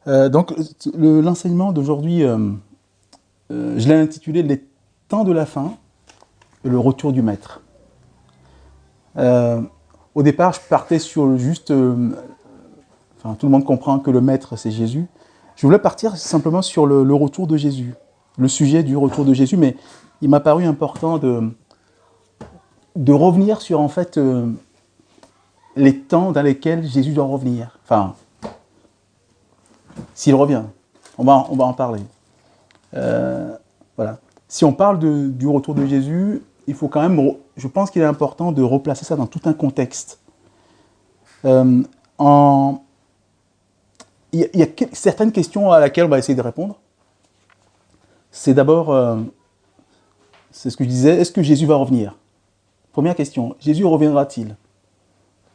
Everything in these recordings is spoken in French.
Donc, l'enseignement d'aujourd'hui, je l'ai intitulé Les temps de la fin et le retour du maître. Au départ, je partais sur juste... enfin, tout le monde comprend que le maître, c'est Jésus. Je voulais partir simplement sur le retour de Jésus, le sujet du retour de Jésus, mais il m'a paru important de revenir sur, en fait, les temps dans lesquels Jésus doit revenir. Enfin, s'il revient, on va en parler. Voilà. Si on parle du retour de Jésus, il faut quand même, je pense qu'il est important de replacer ça dans tout un contexte. Il y a certaines questions à laquelle on va essayer de répondre. C'est d'abord, c'est ce que je disais, est-ce que Jésus va revenir? Première question, Jésus reviendra-t-il?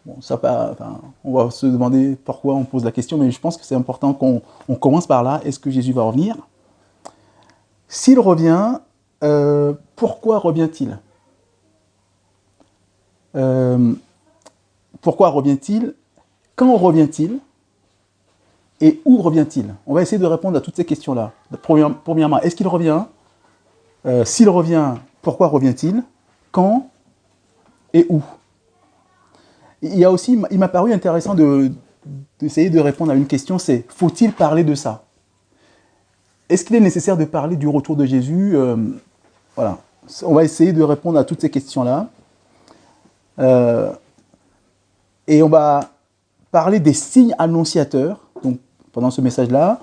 Bon, ça, enfin, on va se demander pourquoi on pose la question, mais je pense que c'est important qu'on commence par là. Est-ce que Jésus va revenir? S'il revient, pourquoi revient-il? Pourquoi revient-il? Quand revient-il? Et où revient-il? On va essayer de répondre à toutes ces questions-là. Premièrement, est-ce qu'il revient? S'il revient, pourquoi revient-il? Quand et où? Il m'a paru intéressant d'essayer de répondre à une question, c'est faut-il parler de ça? Est-ce qu'il est nécessaire de parler du retour de Jésus? Voilà. On va essayer de répondre à toutes ces questions-là. Et on va parler des signes annonciateurs. Donc, pendant ce message-là,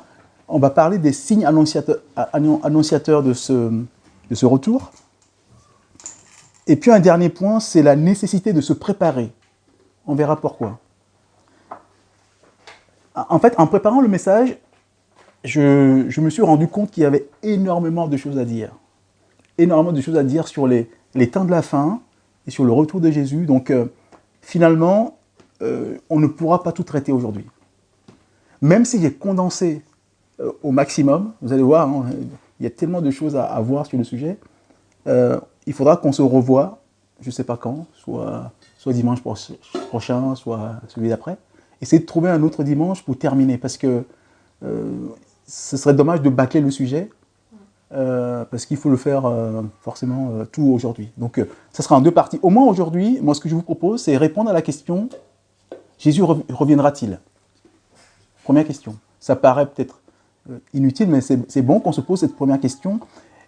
on va parler des signes annonciateurs de ce retour. Et puis un dernier point, c'est la nécessité de se préparer. On verra pourquoi. En fait, en préparant le message, je me suis rendu compte qu'il y avait énormément de choses à dire. Énormément de choses à dire sur les temps de la fin et sur le retour de Jésus. Donc, finalement, on ne pourra pas tout traiter aujourd'hui. Même si j'ai condensé au maximum, vous allez voir, hein, il y a tellement de choses à voir sur le sujet. Il faudra qu'on se revoie, je ne sais pas quand, soit dimanche prochain, soit celui d'après. Essayez de trouver un autre dimanche pour terminer, parce que ce serait dommage de bâcler le sujet, parce qu'il faut le faire forcément tout aujourd'hui. Donc, ça sera en deux parties. Au moins aujourd'hui, moi, ce que je vous propose, c'est répondre à la question « Jésus reviendra-t-il » Première question. Ça paraît peut-être inutile, mais c'est bon qu'on se pose cette première question.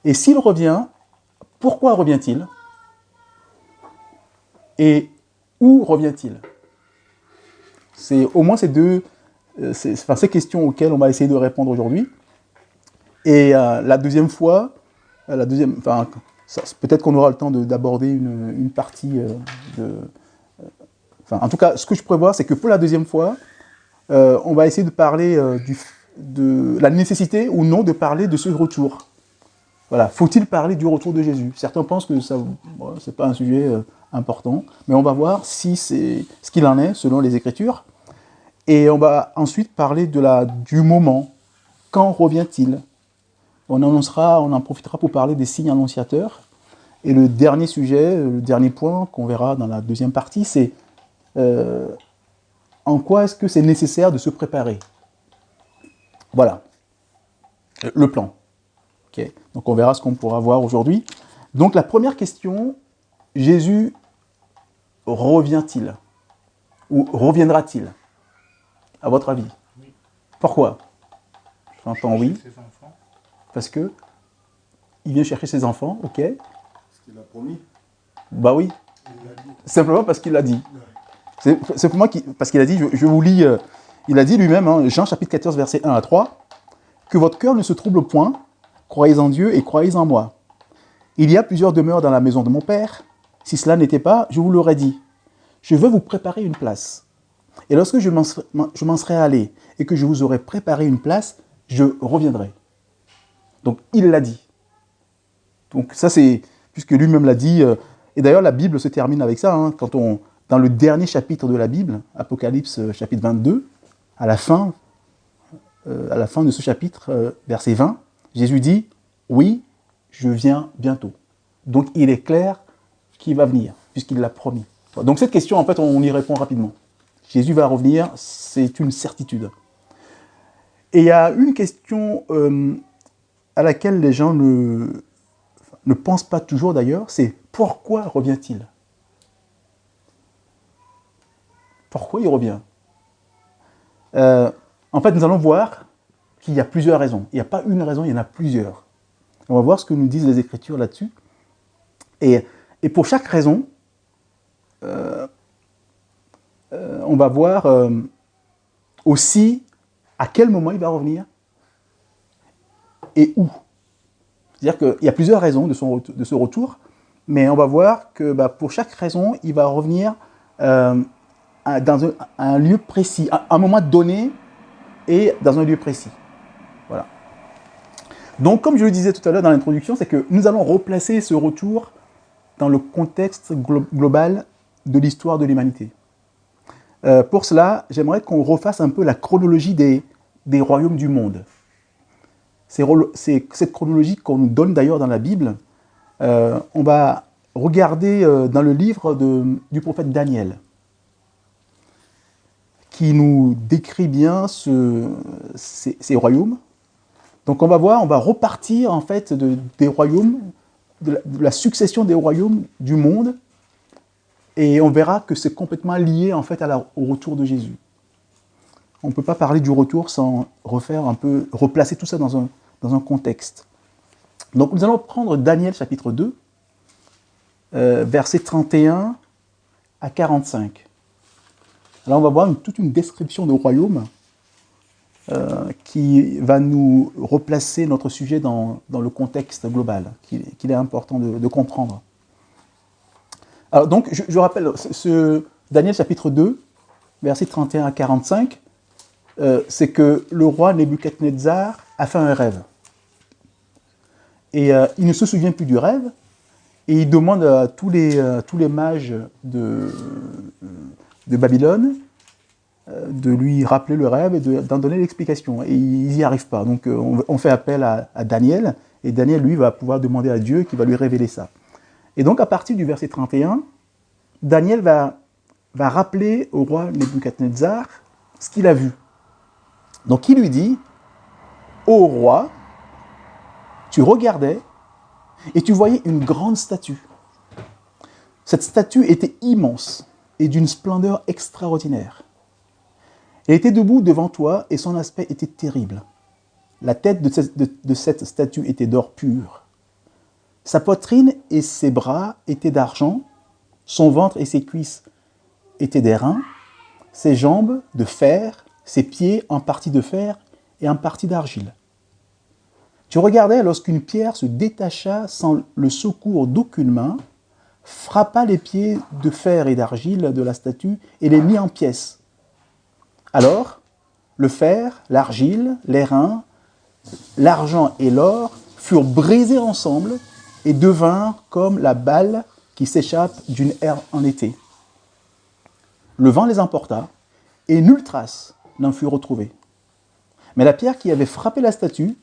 Et s'il revient, pourquoi revient-il? Et où revient-il? C'est au moins ces questions auxquelles on va essayer de répondre aujourd'hui. Et la deuxième fois, peut-être qu'on aura le temps d'aborder une partie en tout cas, ce que je prévois, c'est que pour la deuxième fois, on va essayer de parler de la nécessité ou non de parler de ce retour. Voilà, faut-il parler du retour de Jésus? Certains pensent que ça, c'est pas un sujet important, mais on va voir si c'est ce qu'il en est selon les Écritures. Et on va ensuite parler du moment. Quand revient-il? On en profitera pour parler des signes annonciateurs. Et le dernier sujet, le dernier point qu'on verra dans la deuxième partie, c'est en quoi est-ce que c'est nécessaire de se préparer? Voilà, le plan. Okay. Donc on verra ce qu'on pourra voir aujourd'hui. Donc la première question, Jésus revient-il? Ou reviendra-t-il? À votre avis? Oui. Pourquoi? J'entends oui. Parce que il vient chercher ses enfants, ok. Parce qu'il a promis. Bah oui. Simplement parce qu'il l'a dit. Ouais. C'est simplement parce qu'il a dit, je vous lis, il a dit lui-même, hein, Jean chapitre 14, versets 1 à 3, « Que votre cœur ne se trouble point, croyez en Dieu et croyez en moi. Il y a plusieurs demeures dans la maison de mon Père. Si cela n'était pas, je vous l'aurais dit. Je veux vous préparer une place. Et lorsque je m'en serai allé et que je vous aurai préparé une place, je reviendrai. » Donc, il l'a dit. Donc, ça, c'est, puisque lui-même l'a dit, et d'ailleurs, la Bible se termine avec ça, hein, dans le dernier chapitre de la Bible, Apocalypse chapitre 22, à la fin de ce chapitre, verset 20, Jésus dit, « Oui, je viens bientôt. » Donc, il est clair qu'il va venir, puisqu'il l'a promis. Donc, cette question, en fait, on y répond rapidement. Jésus va revenir, c'est une certitude. Et il y a une question à laquelle les gens ne pensent pas toujours d'ailleurs, c'est pourquoi revient-il? Pourquoi il revient? En fait, nous allons voir qu'il y a plusieurs raisons. Il n'y a pas une raison, il y en a plusieurs. On va voir ce que nous disent les Écritures là-dessus. Et pour chaque raison, on va voir aussi à quel moment il va revenir et où. C'est-à-dire qu'il y a plusieurs raisons de ce retour, mais on va voir que pour chaque raison, il va revenir dans un lieu précis, à un moment donné et dans un lieu précis. Voilà. Donc, comme je le disais tout à l'heure dans l'introduction, c'est que nous allons replacer ce retour dans le contexte global de l'histoire de l'humanité. Pour cela, j'aimerais qu'on refasse un peu la chronologie des royaumes du monde. C'est cette chronologie qu'on nous donne d'ailleurs dans la Bible. On va regarder dans le livre du prophète Daniel, qui nous décrit bien ces royaumes. Donc on va repartir en fait des royaumes, de la succession des royaumes du monde, et on verra que c'est complètement lié en fait au retour de Jésus. On ne peut pas parler du retour sans replacer tout ça dans un contexte. Donc nous allons prendre Daniel chapitre 2, versets 31 à 45. Alors on va voir toute une description de royaume qui va nous replacer notre sujet dans le contexte global, qu'il est important de comprendre. Alors donc, je rappelle, ce Daniel chapitre 2, versets 31 à 45, c'est que le roi Nebuchadnezzar a fait un rêve. Et il ne se souvient plus du rêve, et il demande à tous les mages de Babylone de lui rappeler le rêve et d'en donner l'explication. Et ils n'y arrivent pas. Donc on fait appel à Daniel, et Daniel, lui, va pouvoir demander à Dieu qui va lui révéler ça. Et donc, à partir du verset 31, Daniel va rappeler au roi Nebuchadnezzar ce qu'il a vu. Donc, il lui dit, « Ô roi, tu regardais et tu voyais une grande statue. Cette statue était immense et d'une splendeur extraordinaire. Elle était debout devant toi et son aspect était terrible. La tête de cette statue était d'or pur. Sa poitrine et ses bras étaient d'argent, son ventre et ses cuisses étaient d'airain, ses jambes de fer, ses pieds en partie de fer et en partie d'argile. Tu regardais lorsqu'une pierre se détacha sans le secours d'aucune main, frappa les pieds de fer et d'argile de la statue et les mit en pièces. Alors, le fer, l'argile, l'airain, l'argent et l'or furent brisés ensemble et devinrent comme la balle qui s'échappe d'une herbe en été. Le vent les emporta, et nulle trace n'en fut retrouvée. Mais la pierre qui avait frappé la statue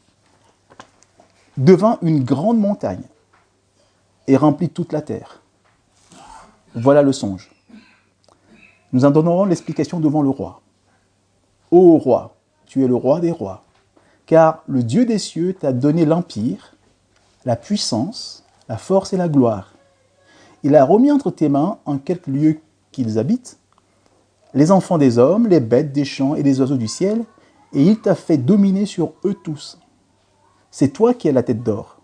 devint une grande montagne et remplit toute la terre. Voilà le songe. Nous en donnerons l'explication devant le roi. Ô roi, tu es le roi des rois, car le Dieu des cieux t'a donné l'empire, la puissance, la force et la gloire. Il a remis entre tes mains, en quelques lieux qu'ils habitent, les enfants des hommes, les bêtes des champs et les oiseaux du ciel, et il t'a fait dominer sur eux tous. C'est toi qui as la tête d'or.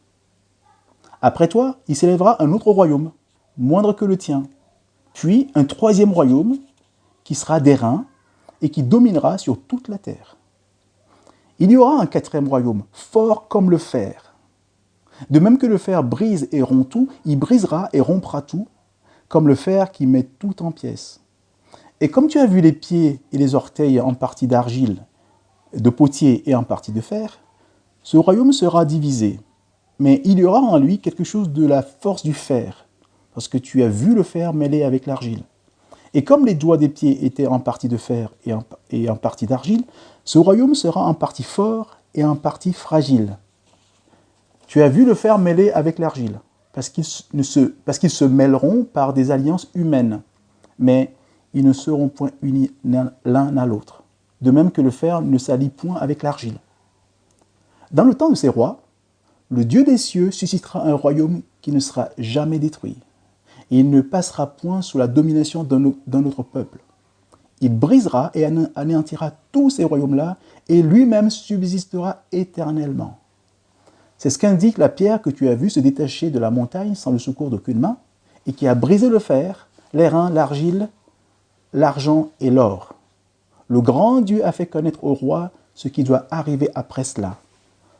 Après toi, il s'élèvera un autre royaume, moindre que le tien, puis un troisième royaume qui sera d'airain et qui dominera sur toute la terre. Il y aura un quatrième royaume, fort comme le fer. De même que le fer brise et rompt tout, il brisera et rompra tout, comme le fer qui met tout en pièces. Et comme tu as vu les pieds et les orteils en partie d'argile, de potier et en partie de fer, ce royaume sera divisé. Mais il y aura en lui quelque chose de la force du fer, parce que tu as vu le fer mêlé avec l'argile. Et comme les doigts des pieds étaient en partie de fer et en partie d'argile, ce royaume sera en partie fort et en partie fragile. Tu as vu le fer mêlé avec l'argile, parce qu'ils se mêleront par des alliances humaines, mais ils ne seront point unis l'un à l'autre. de même que le fer ne s'allie point avec l'argile. Dans le temps de ces rois, le Dieu des cieux suscitera un royaume qui ne sera jamais détruit. Et il ne passera point sous la domination d'un autre peuple. Il brisera et anéantira tous ces royaumes-là, et lui-même subsistera éternellement. C'est ce qu'indique la pierre que tu as vue se détacher de la montagne sans le secours d'aucune main, et qui a brisé le fer, l'airain, l'argile, l'argent et l'or. Le grand Dieu a fait connaître au roi ce qui doit arriver après cela.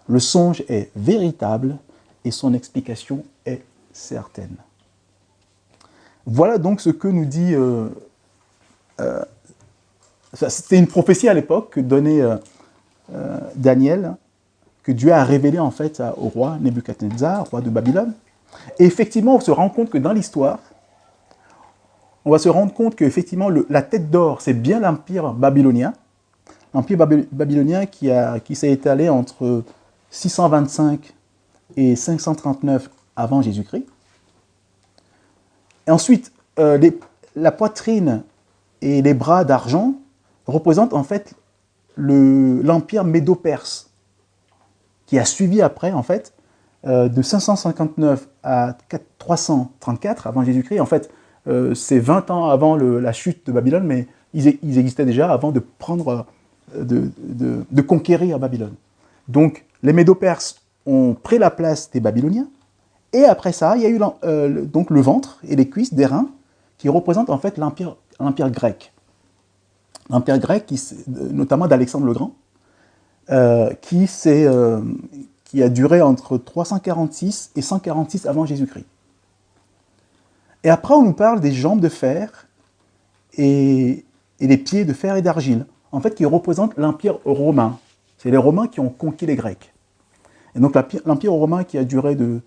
Le songe est véritable et son explication est certaine. Voilà donc ce que nous dit... c'était une prophétie à l'époque que donnait Daniel, que Dieu a révélé en fait au roi Nebuchadnezzar, roi de Babylone. Et effectivement, on se rend compte que dans l'histoire, on va se rendre compte qu'effectivement, la tête d'or, c'est bien l'empire babylonien. L'empire babylonien qui s'est étalé entre 625 et 539 avant Jésus-Christ. Et ensuite, la poitrine et les bras d'argent représentent en fait l'empire médo-perse, qui a suivi après, en fait, de 559 à 334 avant Jésus-Christ. En fait, c'est 20 ans avant la chute de Babylone, mais ils existaient déjà avant de conquérir Babylone. Donc, les Médo-Perses ont pris la place des Babyloniens, et après ça, il y a eu donc le ventre et les cuisses des reins, qui représentent en fait l'empire grec. L'empire grec, notamment d'Alexandre le Grand, qui a duré entre 346 et 146 avant Jésus-Christ. Et après, on nous parle des jambes de fer et les pieds de fer et d'argile, en fait, qui représentent l'Empire romain. C'est les Romains qui ont conquis les Grecs. Et donc, l'Empire romain qui a duré de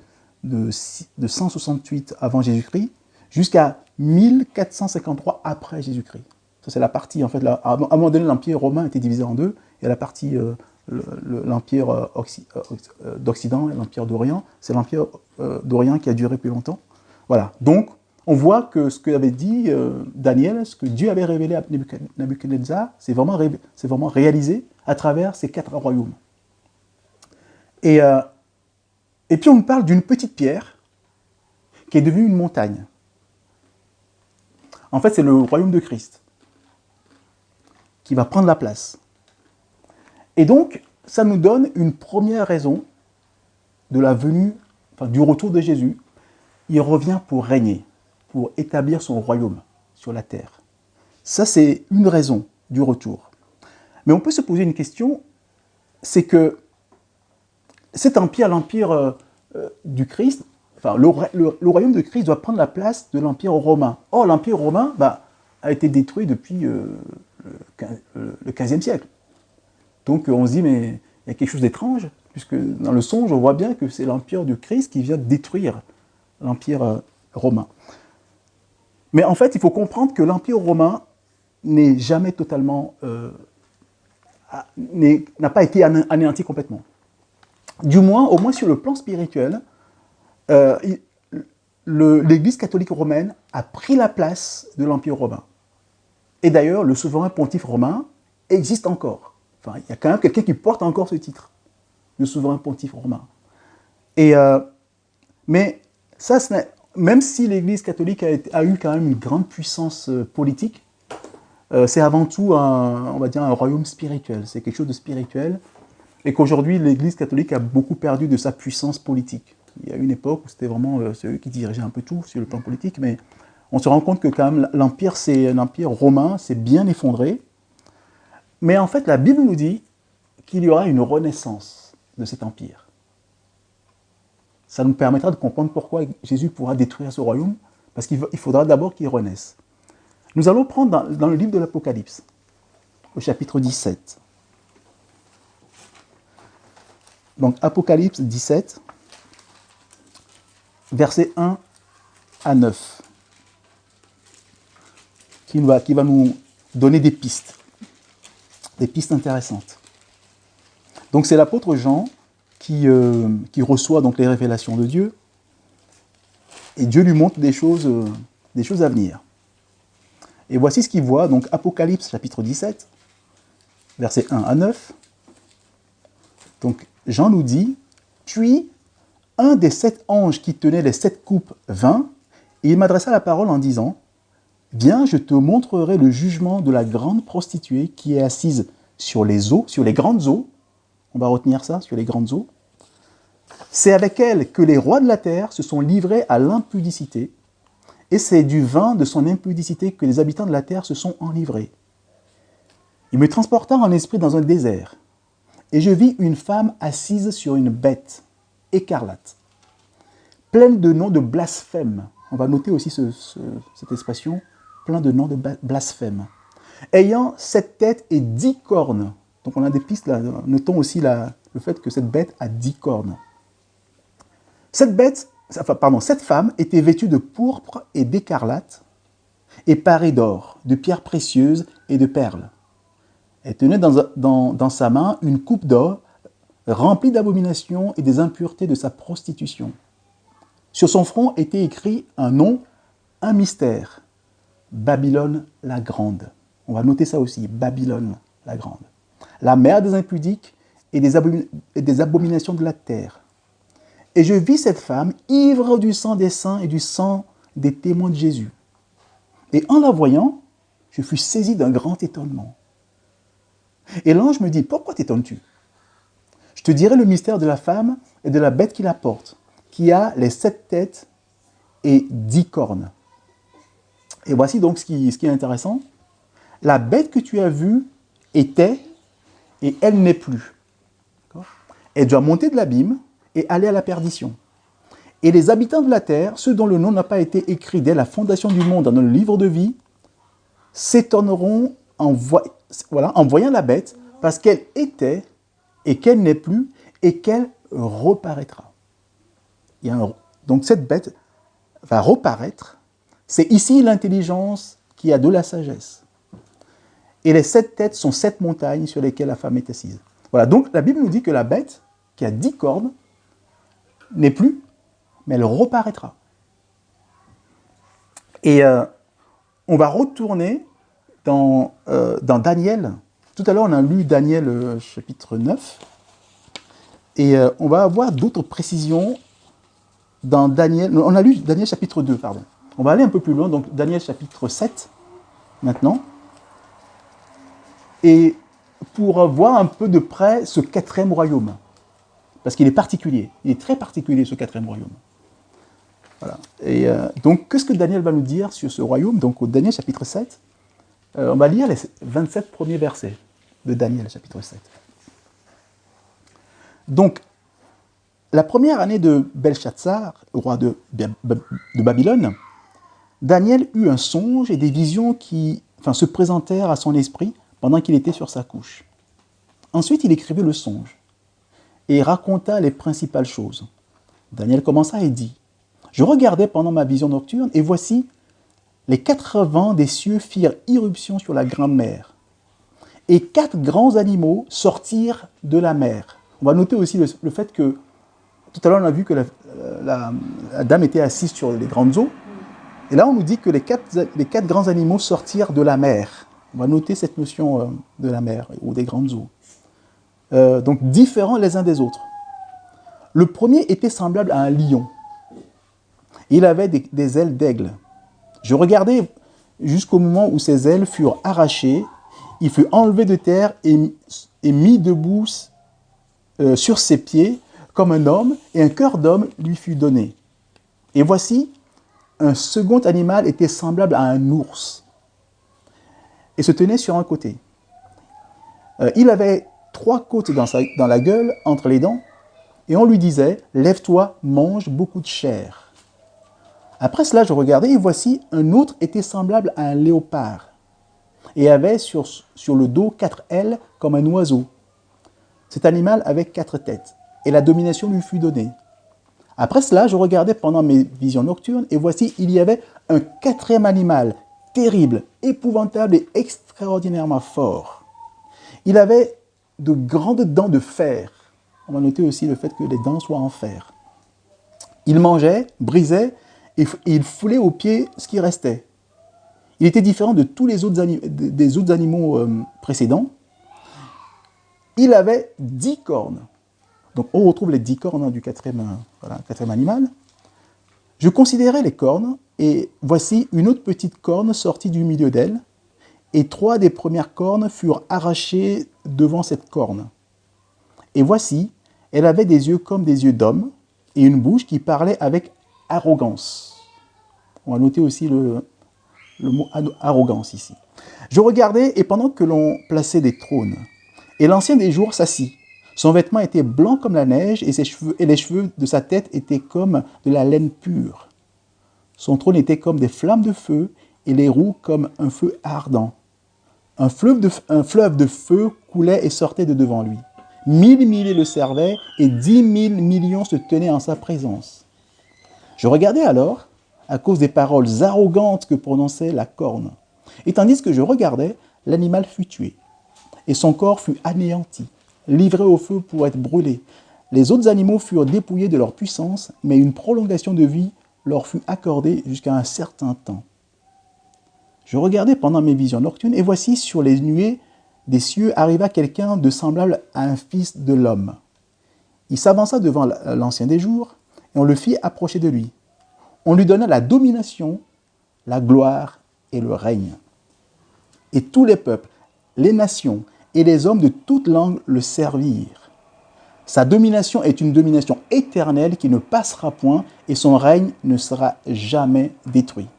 168 avant Jésus-Christ jusqu'à 1453 après Jésus-Christ. Ça, c'est la partie, en fait, à un moment donné, l'Empire romain était divisé en deux, et la partie... l'Empire d'Occident et l'Empire d'Orient, c'est l'Empire d'Orient qui a duré plus longtemps. Voilà, donc on voit que ce qu'avait dit Daniel, ce que Dieu avait révélé à Nebuchadnezzar, c'est vraiment réalisé à travers ces 4 royaumes. Et puis on nous parle d'une petite pierre qui est devenue une montagne. En fait, c'est le royaume de Christ qui va prendre la place. Et donc, ça nous donne une première raison de la venue, du retour de Jésus. Il revient pour régner, pour établir son royaume sur la terre. Ça, c'est une raison du retour. Mais on peut se poser une question, c'est que cet empire, l'empire du Christ, le royaume de Christ doit prendre la place de l'empire romain. Or, l'empire romain a été détruit depuis le XVe siècle. Donc on se dit, mais il y a quelque chose d'étrange, puisque dans le songe, on voit bien que c'est l'empire du Christ qui vient détruire l'empire romain. Mais en fait, il faut comprendre que l'empire romain n'est jamais totalement... n'a pas été anéanti complètement. Du moins, au moins sur le plan spirituel, l'Église catholique romaine a pris la place de l'empire romain. Et d'ailleurs, le souverain pontife romain existe encore. Enfin, il y a quand même quelqu'un qui porte encore ce titre, le souverain pontife romain. Mais ça, même si l'Église catholique a eu quand même une grande puissance politique, c'est avant tout on va dire un royaume spirituel. C'est quelque chose de spirituel. Et qu'aujourd'hui, l'Église catholique a beaucoup perdu de sa puissance politique. Il y a une époque où c'était vraiment eux qui dirigeaient un peu tout sur le plan politique, mais on se rend compte que quand même l'empire romain s'est bien effondré. Mais en fait, la Bible nous dit qu'il y aura une renaissance de cet empire. Ça nous permettra de comprendre pourquoi Jésus pourra détruire ce royaume, parce qu'il faudra d'abord qu'il renaisse. Nous allons prendre dans le livre de l'Apocalypse, au chapitre 17. Donc, Apocalypse 17, versets 1 à 9, qui va nous donner des pistes intéressantes. Donc c'est l'apôtre Jean qui reçoit donc les révélations de Dieu, et Dieu lui montre des choses à venir. Et voici ce qu'il voit, donc Apocalypse chapitre 17, versets 1 à 9. Donc Jean nous dit, « Puis un des 7 anges qui tenaient les 7 coupes vint, et il m'adressa la parole en disant, « Viens, je te montrerai le jugement de la grande prostituée qui est assise sur les eaux, sur les grandes eaux. » On va retenir ça, sur les grandes eaux. « C'est avec elle que les rois de la terre se sont livrés à l'impudicité, et c'est du vin de son impudicité que les habitants de la terre se sont enivrés. Il me transporta en esprit dans un désert, et je vis une femme assise sur une bête, écarlate, pleine de noms de blasphème. » On va noter aussi cette expression, plein de noms de blasphème. Ayant 7 têtes et 10 cornes. Donc on a des pistes là. Notons aussi le fait que cette bête a 10 cornes. Cette femme était vêtue de pourpre et d'écarlate, et parée d'or, de pierres précieuses et de perles. Elle tenait dans sa main une coupe d'or remplie d'abominations et des impuretés de sa prostitution. Sur son front était écrit un nom, un mystère, Babylone la Grande. On va noter ça aussi, Babylone la Grande. La mère des impudiques et des abominations de la terre. Et je vis cette femme ivre du sang des saints et du sang des témoins de Jésus. Et en la voyant, je fus saisi d'un grand étonnement. Et l'ange me dit, pourquoi t'étonnes-tu? Je te dirai le mystère de la femme et de la bête qui la porte, qui a les 7 têtes et 10 cornes. Et voici donc ce qui est intéressant. La bête que tu as vue était, et elle n'est plus. Elle doit monter de l'abîme et aller à la perdition. Et les habitants de la terre, ceux dont le nom n'a pas été écrit dès la fondation du monde dans le livre de vie, s'étonneront en voyant la bête, parce qu'elle était, et qu'elle n'est plus, et qu'elle reparaîtra. Donc cette bête va reparaître. C'est ici l'intelligence qui a de la sagesse. Et les 7 têtes sont 7 montagnes sur lesquelles la femme est assise. Voilà, donc la Bible nous dit que la bête, qui a 10 cornes, n'est plus, mais elle reparaîtra. Et on va retourner dans Daniel. Tout à l'heure, on a lu Daniel chapitre 9. Et on va avoir d'autres précisions dans Daniel. On a lu Daniel chapitre 2, pardon. On va aller un peu plus loin, donc Daniel chapitre 7, maintenant. Et pour voir un peu de près ce 4e royaume. Parce qu'il est particulier. Il est très particulier, ce 4e royaume. Voilà. Et donc, qu'est-ce que Daniel va nous dire sur ce royaume? Donc, au Daniel chapitre 7, on va lire les 27 premiers versets de Daniel chapitre 7. Donc, la première année de Belshazzar, roi de Babylone, Daniel eut un songe et des visions qui se présentèrent à son esprit pendant qu'il était sur sa couche. Ensuite, il écrivit le songe et raconta les principales choses. Daniel commença et dit, « Je regardais pendant ma vision nocturne, et voici, les 4 vents des cieux firent irruption sur la grande mer, et 4 grands animaux sortirent de la mer. » On va noter aussi le fait que, tout à l'heure on a vu que la dame était assise sur les grandes eaux, et là on nous dit que les 4 grands animaux sortirent de la mer. On va noter cette notion de la mer, ou des grandes eaux. Donc différents les uns des autres. Le premier était semblable à un lion. Il avait des ailes d'aigle. Je regardais jusqu'au moment où ses ailes furent arrachées. Il fut enlevé de terre et mis debout sur ses pieds comme un homme, et un cœur d'homme lui fut donné. Et voici, un second animal était semblable à un ours et se tenait sur un côté. Il avait 3 côtes dans la gueule, entre les dents, et on lui disait « Lève-toi, mange beaucoup de chair ». Après cela, je regardais, et voici, un autre était semblable à un léopard, et avait sur le dos 4 ailes comme un oiseau. Cet animal avait 4 têtes, et la domination lui fut donnée. Après cela, je regardais pendant mes visions nocturnes, et voici, il y avait un 4e animal, terrible, épouvantable et extraordinairement fort. Il avait de grandes dents de fer. On va noter aussi le fait que les dents soient en fer. Il mangeait, brisait, et il foulait aux pieds ce qui restait. Il était différent de tous les autres des autres animaux précédents. Il avait 10 cornes. Donc on retrouve les 10 cornes du quatrième animal. Je considérais les cornes, et voici une autre petite corne sortie du milieu d'elle, et 3 des premières cornes furent arrachées devant cette corne. Et voici, elle avait des yeux comme des yeux d'homme, et une bouche qui parlait avec arrogance. On va noter aussi le mot arrogance ici. Je regardais, et pendant que l'on plaçait des trônes, et l'ancien des jours s'assit. Son vêtement était blanc comme la neige, et les cheveux de sa tête étaient comme de la laine pure. Son trône était comme des flammes de feu, et les roues comme un feu ardent. Un fleuve de feu coulait et sortait de devant lui. 1000 milliers le servaient, et 10 000 millions se tenaient en sa présence. Je regardais alors, à cause des paroles arrogantes que prononçait la corne. Et tandis que je regardais, l'animal fut tué, et son corps fut anéanti, livré au feu pour être brûlé. Les autres animaux furent dépouillés de leur puissance, mais une prolongation de vie leur fut accordée jusqu'à un certain temps. Je regardais pendant mes visions nocturnes, et voici sur les nuées des cieux arriva quelqu'un de semblable à un fils de l'homme. Il s'avança devant l'ancien des jours, et on le fit approcher de lui. On lui donna la domination, la gloire et le règne. Et tous les peuples, les nations et les hommes de toute langue le servirent. Sa domination est une domination éternelle qui ne passera point, et son règne ne sera jamais détruit.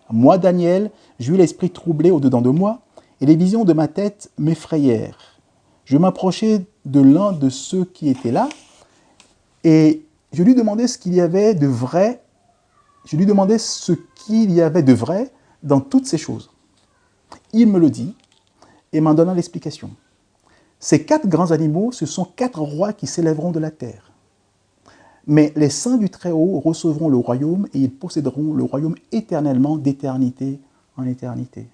Moi, Daniel, j'eus l'esprit troublé au-dedans de moi, et les visions de ma tête m'effrayèrent. Je m'approchai de l'un de ceux qui étaient là, et je lui demandai ce qu'il y avait de vrai. Je lui demandai ce qu'il y avait de vrai dans toutes ces choses. Il me le dit et m'en donna l'explication. Ces 4 grands animaux, ce sont 4 rois qui s'élèveront de la terre. Mais les saints du Très-Haut recevront le royaume, et ils posséderont le royaume éternellement, d'éternité en éternité.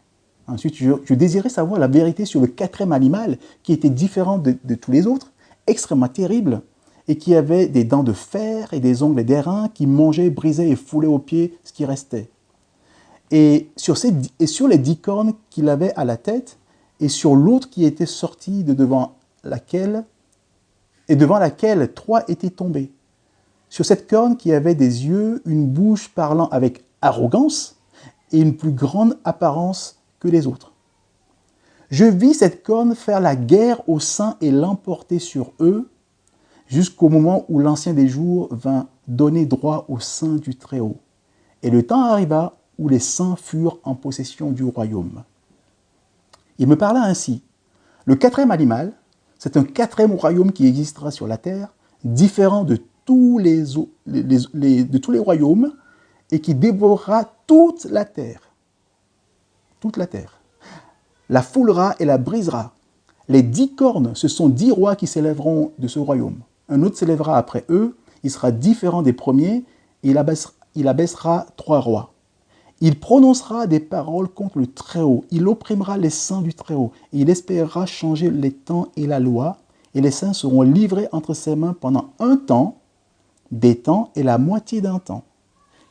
Ensuite, je désirais savoir la vérité sur le 4e animal, qui était différent de tous les autres, extrêmement terrible, et qui avait des dents de fer et des ongles d'airain, qui mangeaient, brisaient et foulaient aux pieds ce qui restait. Et sur les 10 cornes qu'il avait à la tête, et sur l'autre qui était sortie devant laquelle 3 étaient tombés. Sur cette corne qui avait des yeux, une bouche parlant avec arrogance, et une plus grande apparence que les autres. Je vis cette corne faire la guerre aux saints et l'emporter sur eux, jusqu'au moment où l'Ancien des jours vint donner droit aux saints du Très-Haut. Et le temps arriva où les saints furent en possession du royaume. Il me parla ainsi. Le 4e animal, c'est un 4e royaume qui existera sur la terre, différent de tous les royaumes, et qui dévorera toute la terre. Toute la terre. La foulera et la brisera. Les 10 cornes, ce sont 10 rois qui s'élèveront de ce royaume. Un autre s'élèvera après eux, il sera différent des premiers, et il abaissera 3 rois. Il prononcera des paroles contre le Très-Haut, il opprimera les saints du Très-Haut, et il espérera changer les temps et la loi, et les saints seront livrés entre ses mains pendant un temps, des temps et la moitié d'un temps.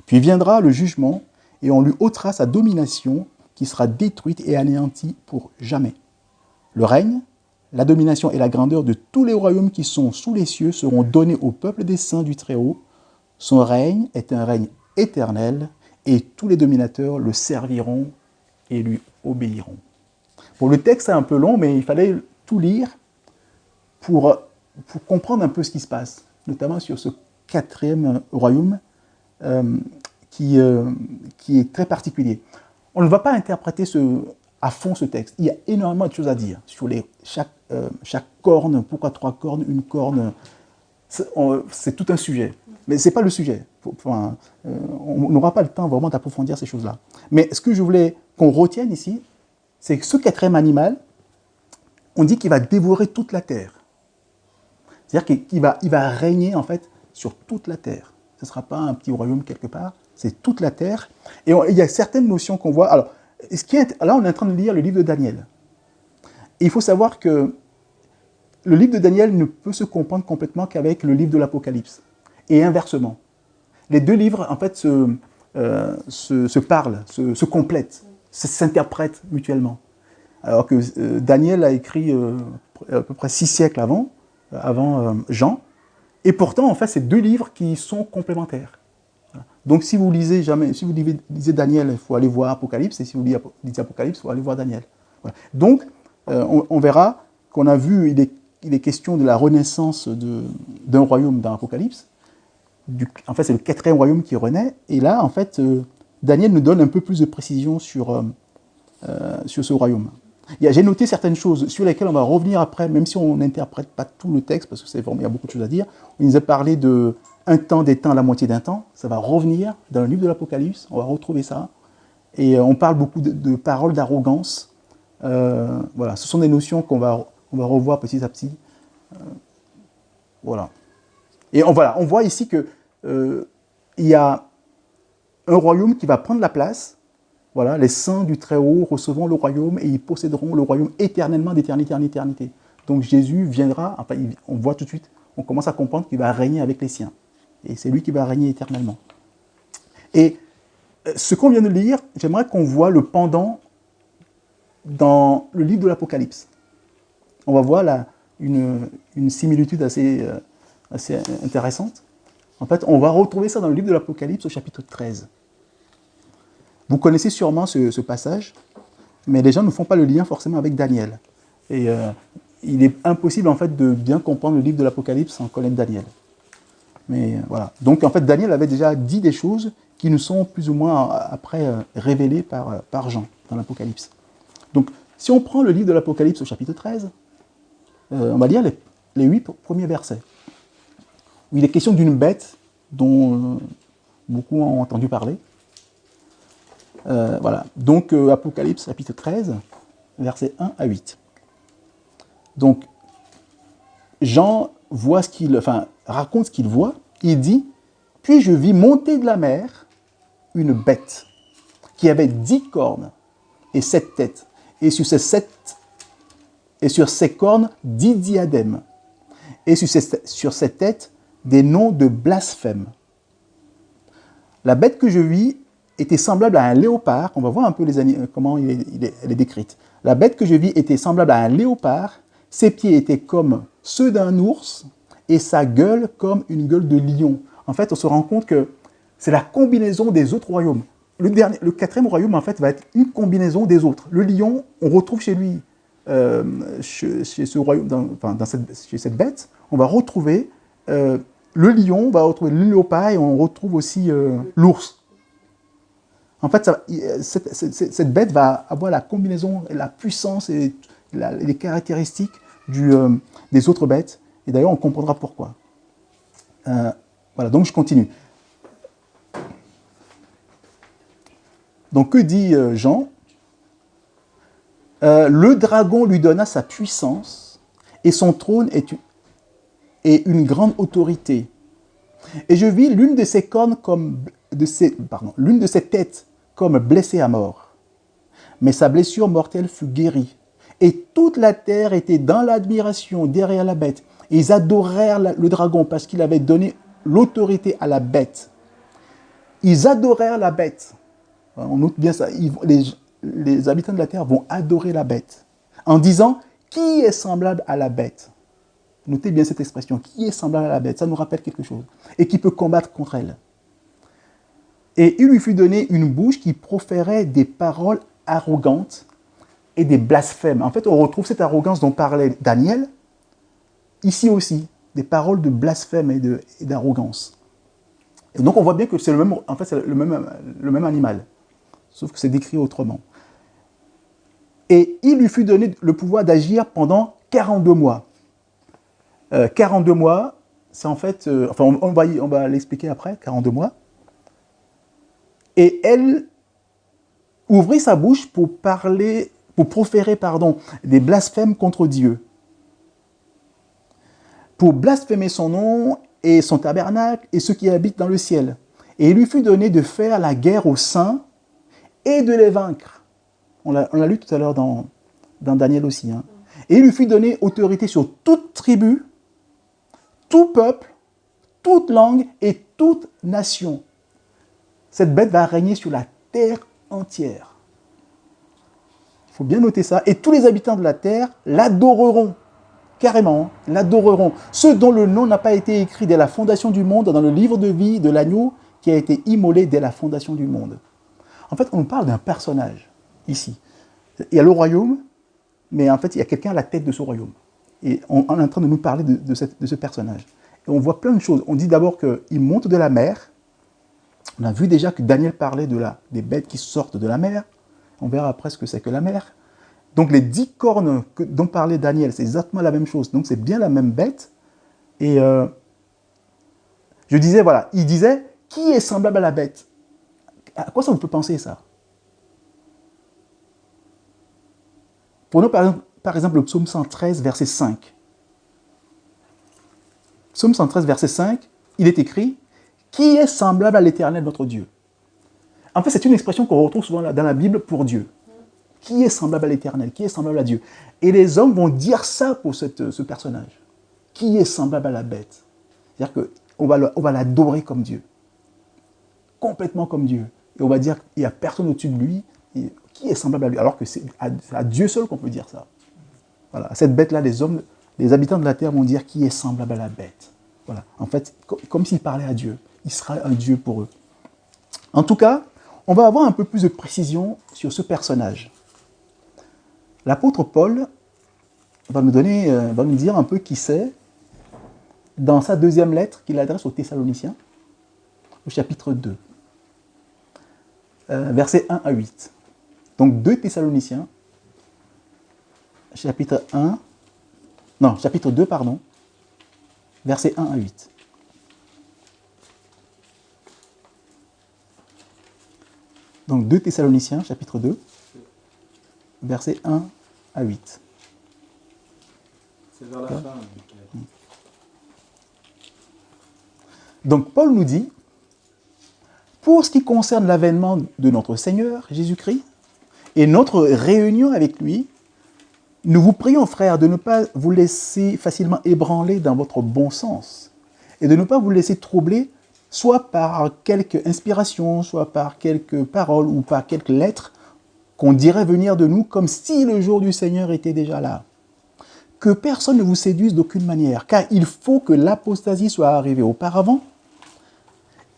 Puis viendra le jugement, et on lui ôtera sa domination, qui sera détruite et anéantie pour jamais. Le règne, la domination et la grandeur de tous les royaumes qui sont sous les cieux seront donnés au peuple des saints du Très-Haut. Son règne est un règne éternel, et tous les dominateurs le serviront et lui obéiront. Bon, le texte est un peu long, mais il fallait tout lire pour comprendre un peu ce qui se passe, notamment sur ce 4e royaume qui est très particulier. On ne va pas interpréter à fond ce texte. Il y a énormément de choses à dire sur chaque corne, pourquoi 3 cornes, une corne. C'est tout un sujet. Mais ce n'est pas le sujet. On n'aura pas le temps vraiment d'approfondir ces choses-là. Mais ce que je voulais qu'on retienne ici, c'est que ce 4e animal, on dit qu'il va dévorer toute la terre. C'est-à-dire qu'il va régner en fait sur toute la terre. Ce ne sera pas un petit royaume quelque part, c'est toute la terre. Et il y a certaines notions qu'on voit. Alors, là, on est en train de lire le livre de Daniel. Et il faut savoir que le livre de Daniel ne peut se comprendre complètement qu'avec le livre de l'Apocalypse. Et inversement. Les 2 livres, en fait, se parlent, se complètent, s'interprètent mutuellement. Alors que Daniel a écrit à peu près 6 siècles avant Jean. Et pourtant, en fait, c'est 2 livres qui sont complémentaires. Donc, si vous lisez Daniel, il faut aller voir Apocalypse, et si vous lisez Apocalypse, il faut aller voir Daniel. Voilà. Donc, on verra qu'on a vu, il est question de la renaissance d'un royaume dans Apocalypse. En fait, c'est le 4e royaume qui renaît. Et là, en fait, Daniel nous donne un peu plus de précision sur ce royaume. J'ai noté certaines choses sur lesquelles on va revenir après, même si on n'interprète pas tout le texte, parce qu'il y a beaucoup de choses à dire. On nous a parlé de un temps, des temps, la moitié d'un temps. Ça va revenir dans le livre de l'Apocalypse, on va retrouver ça. Et on parle beaucoup de paroles d'arrogance. Voilà, ce sont des notions qu'on va revoir petit à petit. Voilà. Et on voit ici que il y a un royaume qui va prendre la place. Voilà, les saints du Très-Haut recevront le royaume et ils posséderont le royaume éternellement d'éternité en éternité. Donc Jésus viendra, enfin, on voit tout de suite, on commence à comprendre qu'il va régner avec les siens. Et c'est lui qui va régner éternellement. Et ce qu'on vient de lire, j'aimerais qu'on voit le pendant dans le livre de l'Apocalypse. On va voir là une similitude assez intéressante. En fait, on va retrouver ça dans le livre de l'Apocalypse au chapitre 13. Vous connaissez sûrement ce passage, mais les gens ne font pas le lien forcément avec Daniel. Et il est impossible en fait de bien comprendre le livre de l'Apocalypse sans connaître Daniel. Mais voilà. Donc en fait, Daniel avait déjà dit des choses qui nous sont plus ou moins après révélées par Jean dans l'Apocalypse. Donc si on prend le livre de l'Apocalypse au chapitre 13, on va lire les 8 premiers versets, où il est question d'une bête dont beaucoup ont entendu parler. Voilà. Donc Apocalypse chapitre 13, versets 1 à 8. Donc Jean raconte ce qu'il voit. Il dit « Puis je vis monter de la mer une bête qui avait 10 cornes et 7 têtes, et sur ses cornes 10 diadèmes, et sur ses têtes des noms de blasphème. La bête que je vis était semblable à un léopard. » On va voir un peu comment elle est décrite. La bête que je vis était semblable à un léopard. Ses pieds étaient comme ceux d'un ours et sa gueule comme une gueule de lion. En fait, on se rend compte que c'est la combinaison des autres royaumes. Le 4e royaume, en fait, va être une combinaison des autres. Le lion, on retrouve chez lui, chez ce royaume, chez cette bête, on va retrouver le lion, on va retrouver le léopard et on retrouve aussi l'ours. En fait, cette bête va avoir la combinaison, la puissance et les caractéristiques des autres bêtes. Et d'ailleurs, on comprendra pourquoi. Voilà, donc je continue. Donc, que dit Jean ? Le dragon lui donna sa puissance, et son trône est une grande autorité. Et je vis l'une de ses têtes comme blessée à mort. Mais sa blessure mortelle fut guérie. Et toute la terre était dans l'admiration derrière la bête. Et ils adorèrent le dragon parce qu'il avait donné l'autorité à la bête. Ils adorèrent la bête. On note bien ça. Les habitants de la terre vont adorer la bête en disant « Qui est semblable à la bête ?» Notez bien cette expression. Qui est semblable à la bête? Ça nous rappelle quelque chose. Et qui peut combattre contre elle. Et il lui fut donné une bouche qui proférait des paroles arrogantes et des blasphèmes. En fait, on retrouve cette arrogance dont parlait Daniel, ici aussi, des paroles de blasphème et d'arrogance. Et donc on voit bien que c'est le même animal, sauf que c'est décrit autrement. Et il lui fut donné le pouvoir d'agir pendant 42 mois. 42 mois, c'est en fait, on va l'expliquer après, 42 mois. Et elle ouvrit sa bouche pour proférer des blasphèmes contre Dieu, pour blasphémer son nom et son tabernacle et ceux qui habitent dans le ciel. Et il lui fut donné de faire la guerre aux saints et de les vaincre. On l'a lu tout à l'heure dans Daniel aussi. Hein. Et il lui fut donné autorité sur toute tribu, tout peuple, toute langue et toute nation. Cette bête va régner sur la terre entière. Il faut bien noter ça. Et tous les habitants de la terre l'adoreront. carrément, l'adoreront. Ceux dont le nom n'a pas été écrit dès la fondation du monde dans le livre de vie de l'agneau qui a été immolé dès la fondation du monde. En fait, on parle d'un personnage, ici. Il y a le royaume, mais en fait, il y a quelqu'un à la tête de ce royaume. Et on est en train de nous parler de ce personnage. Et on voit plein de choses. On dit d'abord qu'il monte de la mer. On a vu déjà que Daniel parlait des bêtes qui sortent de la mer. On verra après ce que c'est que la mer. Donc les 10 cornes dont parlait Daniel, c'est exactement la même chose. Donc c'est bien la même bête. Et je disais, voilà, il disait, qui est semblable à la bête? À quoi ça vous peut penser ça? Prenons par exemple le psaume 113, verset 5. Psaume 113, verset 5, il est écrit « Qui est semblable à l'Éternel, notre Dieu ?» En fait, c'est une expression qu'on retrouve souvent dans la Bible pour Dieu. Qui est semblable à l'Éternel? Qui est semblable à Dieu? Et les hommes vont dire ça pour ce personnage. Qui est semblable à la bête? C'est-à-dire qu'on va l'adorer comme Dieu. Complètement comme Dieu. Et on va dire qu'il n'y a personne au-dessus de lui. Et qui est semblable à lui? Alors que c'est à Dieu seul qu'on peut dire ça. Voilà. Cette bête-là, les habitants de la terre vont dire qui est semblable à la bête. Voilà. En fait, comme s'il parlait à Dieu. Il sera un Dieu pour eux. En tout cas, on va avoir un peu plus de précision sur ce personnage. L'apôtre Paul va nous dire un peu qui c'est dans sa deuxième lettre qu'il adresse aux Thessaloniciens, au chapitre 2, versets 1 à 8. Donc 2 Thessaloniciens, chapitre 2, versets 1 à 8. Donc 2 Thessaloniciens, chapitre 2, versets 1 à 8. C'est vers la fin. Donc Paul nous dit, pour ce qui concerne l'avènement de notre Seigneur Jésus-Christ et notre réunion avec lui, nous vous prions, frères, de ne pas vous laisser facilement ébranler dans votre bon sens et de ne pas vous laisser troubler soit par quelque inspiration, soit par quelques paroles ou par quelques lettres qu'on dirait venir de nous comme si le jour du Seigneur était déjà là. Que personne ne vous séduise d'aucune manière, car il faut que l'apostasie soit arrivée auparavant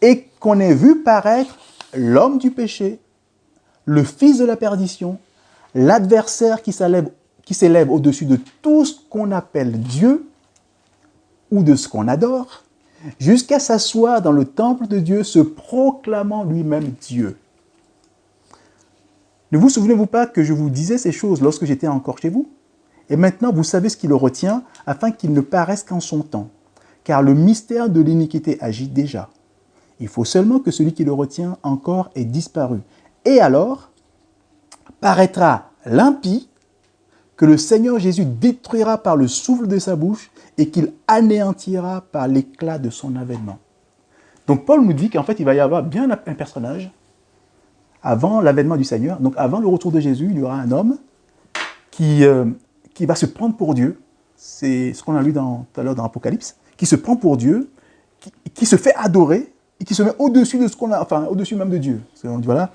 et qu'on ait vu paraître l'homme du péché, le fils de la perdition, l'adversaire qui s'élève au-dessus de tout ce qu'on appelle Dieu ou de ce qu'on adore, jusqu'à s'asseoir dans le temple de Dieu, se proclamant lui-même Dieu. Ne vous souvenez-vous pas que je vous disais ces choses lorsque j'étais encore chez vous? Et maintenant, vous savez ce qui le retient, afin qu'il ne paraisse qu'en son temps. Car le mystère de l'iniquité agit déjà. Il faut seulement que celui qui le retient encore ait disparu. Et alors, paraîtra l'impie, que le Seigneur Jésus détruira par le souffle de sa bouche et qu'il anéantira par l'éclat de son avènement. Donc Paul nous dit qu'en fait, il va y avoir bien un personnage avant l'avènement du Seigneur. Donc avant le retour de Jésus, il y aura un homme qui va se prendre pour Dieu. C'est ce qu'on a lu tout à l'heure dans l'Apocalypse. Qui se prend pour Dieu, qui se fait adorer et qui se met au-dessus de ce qu'on a, enfin au-dessus même de Dieu. On dit, voilà,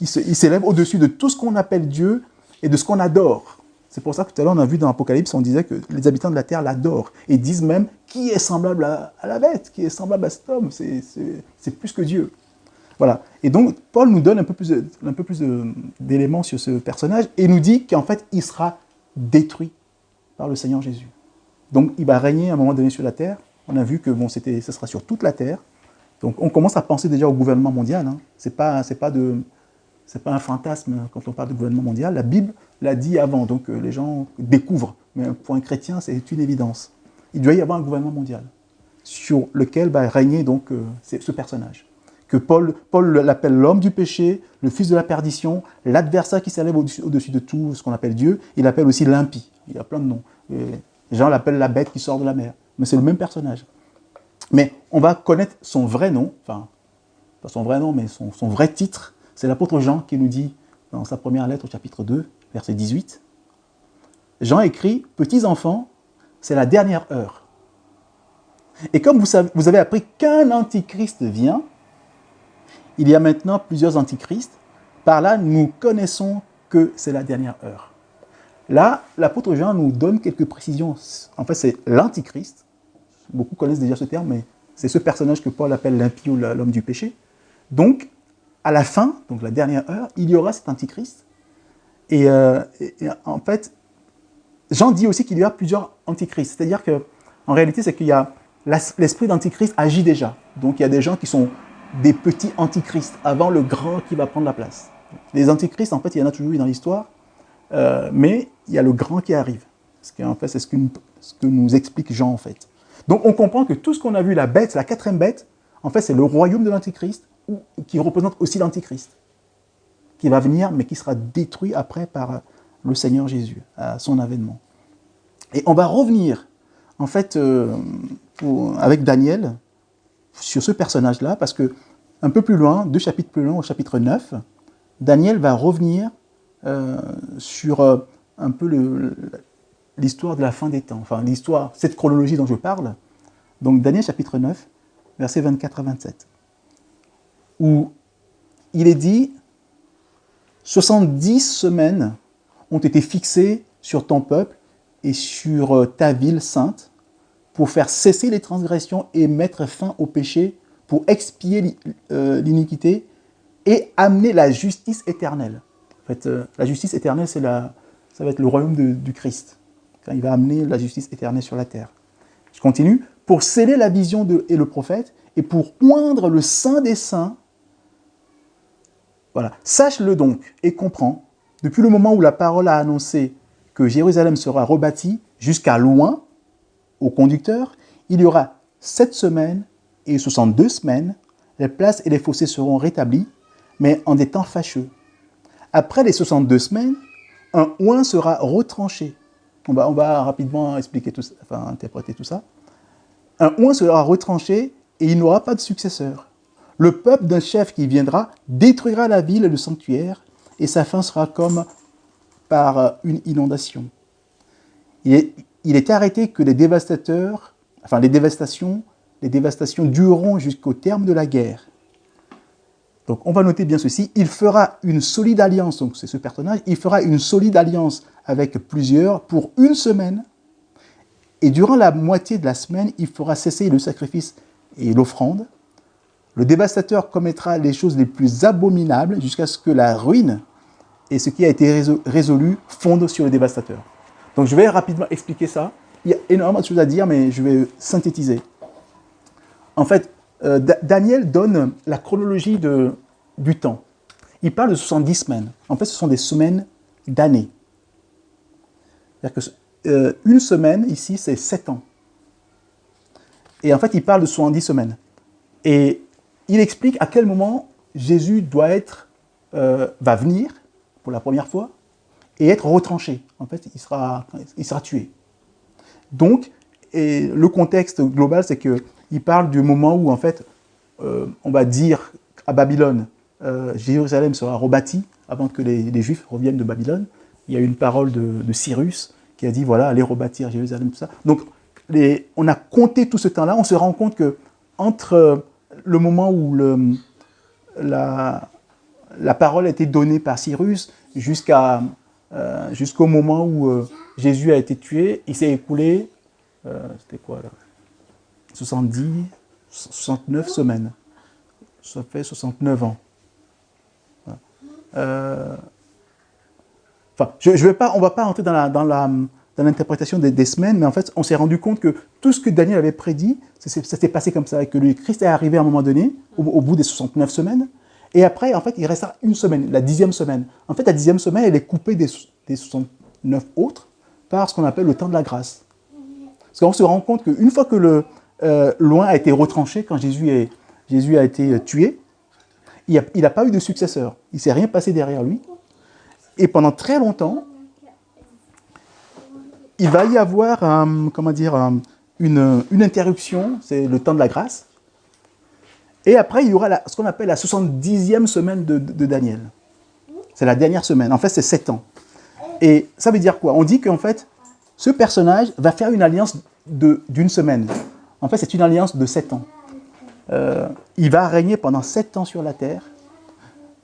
il s'élève au-dessus de tout ce qu'on appelle Dieu et de ce qu'on adore. C'est pour ça que tout à l'heure, on a vu dans l'Apocalypse, on disait que les habitants de la terre l'adorent et disent même qui est semblable à la bête, qui est semblable à cet homme, c'est plus que Dieu. Voilà. Et donc, Paul nous donne un peu plus d'éléments sur ce personnage et nous dit qu'en fait, il sera détruit par le Seigneur Jésus. Donc, il va régner à un moment donné sur la terre. On a vu que bon, ce sera sur toute la terre. Donc, on commence à penser déjà au gouvernement mondial. Hein. C'est pas un fantasme quand on parle de gouvernement mondial. La Bible l'a dit avant, donc les gens découvrent. Mais pour un chrétien, c'est une évidence. Il doit y avoir un gouvernement mondial sur lequel va régner donc ce personnage. Que Paul l'appelle l'homme du péché, le fils de la perdition, l'adversaire qui s'élève au-dessus de tout ce qu'on appelle Dieu. Il l'appelle aussi l'impie. Il y a plein de noms. Les gens l'appellent la bête qui sort de la mer. Mais c'est le même personnage. Mais on va connaître son vrai nom, enfin, pas son vrai nom, mais son vrai titre. C'est l'apôtre Jean qui nous dit, dans sa première lettre au chapitre 2, verset 18, Jean écrit « Petits enfants, c'est la dernière heure. Et comme vous avez appris qu'un antichrist vient, il y a maintenant plusieurs antichrists. Par là, nous connaissons que c'est la dernière heure. Là, l'apôtre Jean nous donne quelques précisions. En fait, c'est l'Antichrist. Beaucoup connaissent déjà ce terme, mais c'est ce personnage que Paul appelle l'impie ou l'homme du péché. Donc, à la fin, donc la dernière heure, il y aura cet Antichrist. Et en fait, Jean dit aussi qu'il y a plusieurs antichrists. C'est-à-dire qu'en réalité, c'est qu'il y a l'esprit d'antichrist agit déjà. Donc, il y a des gens qui sont des petits antichrists avant le grand qui va prendre la place. Les antichrists, en fait, il y en a toujours eu dans l'histoire, mais il y a le grand qui arrive. En fait, c'est ce que nous explique Jean, en fait. Donc, on comprend que tout ce qu'on a vu, la bête, la quatrième bête, en fait, c'est le royaume de l'antichrist, qui représente aussi l'antichrist, qui va venir, mais qui sera détruit après par le Seigneur Jésus, à son avènement. Et on va revenir, en fait, avec Daniel, sur ce personnage-là, parce que un peu plus loin, 2 chapitres plus loin, au chapitre 9, Daniel va revenir sur un peu l'histoire de la fin des temps, enfin l'histoire, cette chronologie dont je parle. Donc Daniel chapitre 9, versets 24 à 27, où il est dit « 70 semaines ont été fixées sur ton peuple et sur ta ville sainte, pour faire cesser les transgressions et mettre fin au péché, pour expier l'iniquité et amener la justice éternelle. » En fait, la justice éternelle, ça va être le royaume du Christ. Quand il va amener la justice éternelle sur la terre. Je continue. « Pour sceller la vision et le prophète, et pour oindre le Saint des Saints. » Voilà. « Sache-le donc et comprends, depuis le moment où la parole a annoncé que Jérusalem sera rebâtie jusqu'à loin, au conducteur, il y aura 7 semaines et 62 semaines, les places et les fossés seront rétablis, mais en des temps fâcheux. Après les 62 semaines, un oint sera retranché. » On va rapidement expliquer tout ça, enfin interpréter tout ça. « Un oint sera retranché et il n'aura pas de successeur. Le peuple d'un chef qui viendra détruira la ville et le sanctuaire, et sa fin sera comme par une inondation. Il est arrêté que les dévastations dureront jusqu'au terme de la guerre. » Donc on va noter bien ceci, il fera une solide alliance, donc c'est ce personnage, il fera une solide alliance avec plusieurs pour 1 semaine, et durant la moitié de la semaine, il fera cesser le sacrifice et l'offrande. Le dévastateur commettra les choses les plus abominables jusqu'à ce que la ruine et ce qui a été résolu fondent sur le dévastateur. Donc je vais rapidement expliquer ça. Il y a énormément de choses à dire, mais je vais synthétiser. En fait, Daniel donne la chronologie du temps. Il parle de 70 semaines. En fait, ce sont des semaines d'années. C'est-à-dire que une semaine, ici, c'est 7 ans. Et en fait, il parle de 70 semaines. Et il explique à quel moment Jésus va venir pour la première fois et être retranché. En fait, il sera tué. Donc, et le contexte global, c'est qu'il parle du moment où, en fait, on va dire à Babylone, Jérusalem sera rebâtie avant que les Juifs reviennent de Babylone. Il y a eu une parole de Cyrus qui a dit, voilà, allez rebâtir Jérusalem, tout ça. Donc, on a compté tout ce temps-là, on se rend compte que entre le moment où la parole a été donnée par Cyrus jusqu'au moment où Jésus a été tué, il s'est écoulé, c'était quoi là, 69 semaines. Ça fait 69 ans. Enfin, on ne va pas rentrer dans l'interprétation des semaines, mais en fait, on s'est rendu compte que tout ce que Daniel avait prédit, ça s'est passé comme ça, et que le Christ est arrivé à un moment donné, au bout des 69 semaines, et après, en fait, il restera 1 semaine, la 10e semaine. En fait, la 10e semaine, elle est coupée des 69 autres par ce qu'on appelle le temps de la grâce. Parce qu'on se rend compte qu'une fois que le loin a été retranché, quand Jésus a été tué, il n'a pas eu de successeur. Il ne s'est rien passé derrière lui. Et pendant très longtemps, il va y avoir une interruption, c'est le temps de la grâce. Et après, il y aura ce qu'on appelle la 70e semaine de Daniel. C'est la dernière semaine. En fait, c'est 7 ans. Et ça veut dire quoi? On dit qu'en fait, ce personnage va faire une alliance d'une semaine. En fait, c'est une alliance de 7 ans. Il va régner pendant 7 ans sur la terre.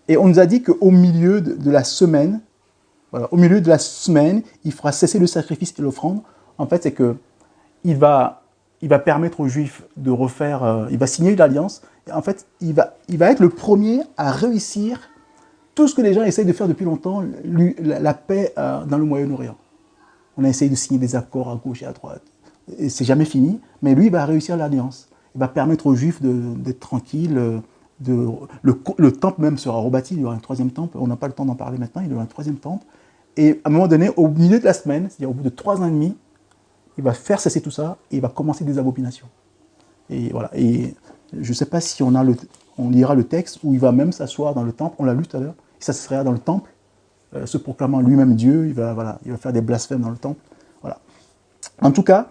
Et on nous a dit qu'au milieu de la semaine, Voilà. Au milieu de la semaine, il fera cesser le sacrifice et l'offrande. En fait, c'est que il va permettre aux Juifs de refaire, il va signer une alliance. Et en fait, il va être le premier à réussir tout ce que les gens essayent de faire depuis longtemps, la paix dans le Moyen-Orient. On a essayé de signer des accords à gauche et à droite. Et c'est jamais fini, mais lui, il va réussir l'alliance. Il va permettre aux Juifs d'être tranquilles. Le temple même sera rebâti, il y aura un troisième temple. On n'a pas le temps d'en parler maintenant, il y aura un troisième temple. Et à un moment donné, au milieu de la semaine, c'est-à-dire au bout de 3 ans et demi, il va faire cesser tout ça et il va commencer des abominations. Et voilà. Et je ne sais pas si on lira le texte où il va même s'asseoir dans le temple. On l'a lu tout à l'heure. Il s'asseoira dans le temple, se proclamant lui-même Dieu. Il va faire des blasphèmes dans le temple. Voilà. En tout cas,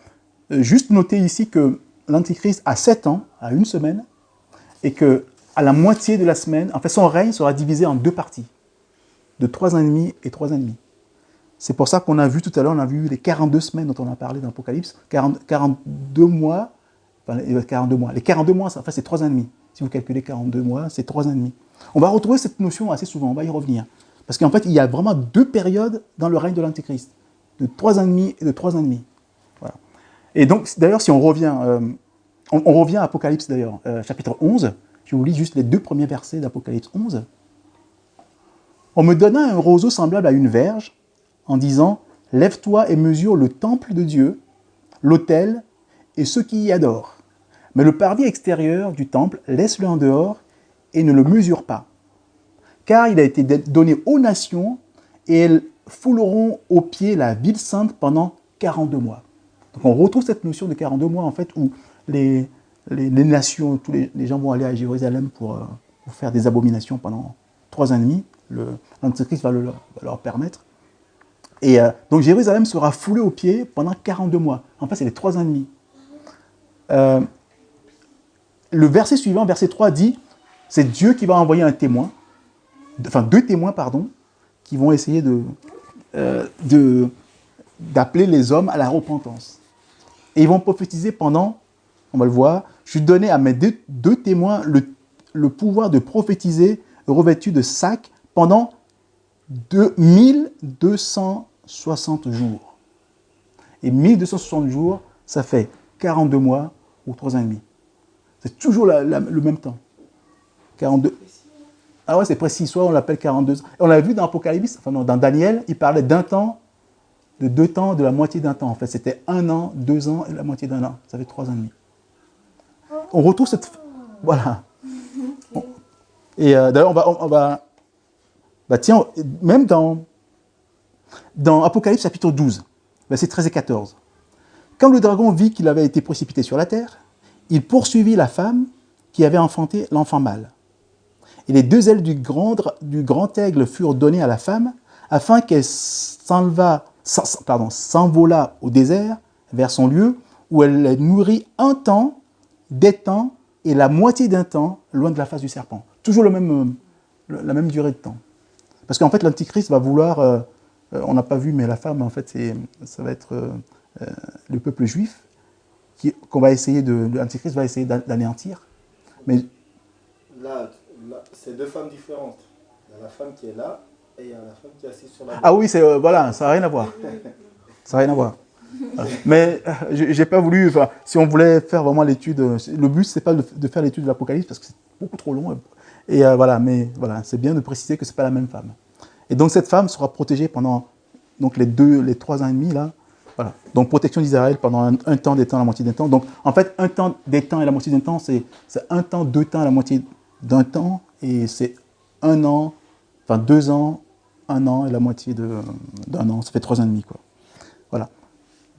juste noter ici que l'Antichrist a 7 ans, à une semaine, et que à la moitié de la semaine, en fait, son règne sera divisé en 2 parties, de 3 ans et demi et 3 ans et demi. C'est pour ça qu'on a vu tout à l'heure, on a vu les 42 semaines dont on a parlé dans l'Apocalypse, 42 mois, enfin, les 42 mois. Les 42 mois, en fait, c'est 3 ans et demi. Si vous calculez 42 mois, c'est 3 ans et demi. On va retrouver cette notion assez souvent, on va y revenir. Parce qu'en fait, il y a vraiment 2 périodes dans le règne de l'Antéchrist, de 3 ans et demi et de 3 ans et demi. Voilà. Et donc, d'ailleurs, si on revient, on revient à Apocalypse, d'ailleurs, chapitre 11, je vous lis juste les 2 premiers versets d'Apocalypse 11. On me donna un roseau semblable à une verge, en disant « Lève-toi et mesure le temple de Dieu, l'autel et ceux qui y adorent. Mais le parvis extérieur du temple, laisse-le en dehors et ne le mesure pas. Car il a été donné aux nations et elles fouleront aux pieds la ville sainte pendant 42 mois. » Donc on retrouve cette notion de 42 mois en fait où les nations, tous les gens vont aller à Jérusalem pour faire des abominations pendant 3 ans et demi. L'Antéchrist va leur permettre. Et donc Jérusalem sera foulée aux pieds pendant 42 mois. En fait, c'est les 3 ans et demi. Le verset suivant, verset 3, dit c'est Dieu qui va envoyer un témoin, enfin 2 témoins, pardon, qui vont essayer d'appeler les hommes à la repentance. Et ils vont prophétiser pendant, on va le voir, je donnais à mes deux témoins le pouvoir de prophétiser revêtus de sacs pendant 1260 jours. Et 1260 jours, ça fait 42 mois ou 3 ans et demi. C'est toujours le même temps. 42. Ah ouais, c'est précis. Soit on l'appelle 42 ans. Et on l'a vu dans Apocalypse, enfin non, dans Daniel, il parlait d'un temps, de 2 temps, de la moitié d'un temps. En fait, c'était 1 an, 2 ans et la moitié d'un an. Ça fait 3 ans et demi. On retrouve cette... Voilà. Et d'ailleurs, on va tiens, même dans Apocalypse chapitre 12, versets 13 et 14. Quand le dragon vit qu'il avait été précipité sur la terre, il poursuivit la femme qui avait enfanté l'enfant mâle. Et les 2 ailes du grand aigle furent données à la femme, afin qu'elle s'envolât au désert, vers son lieu, où elle nourrit 1 temps, des temps, et la moitié d'un temps, loin de la face du serpent. Toujours la même durée de temps. Parce qu'en fait, l'Antichrist va vouloir, on n'a pas vu, mais la femme, en fait, ça va être le peuple juif, l'Antichrist va essayer d'anéantir. Mais là, c'est 2 femmes différentes. Il y a la femme qui est là, et il y a la femme qui est assise sur la... Ah oui, voilà, ça n'a rien à voir. Ça n'a rien à voir. Voilà. Mais j'ai pas voulu, si on voulait faire vraiment l'étude, le but, c'est pas de faire l'étude de l'Apocalypse, parce que c'est beaucoup trop long. Et voilà, mais voilà, c'est bien de préciser que c'est pas la même femme. Et donc cette femme sera protégée pendant donc les 3 ans et demi là. Voilà. Donc protection d'Israël pendant un temps, des temps, la moitié d'un temps. Donc en fait, 1 temps, des temps et la moitié d'un temps, c'est 1 temps, 2 temps, la moitié d'un temps, et c'est 1 an, enfin 2 ans, 1 an et la moitié d'un an. Ça fait 3 ans et demi, quoi. Voilà.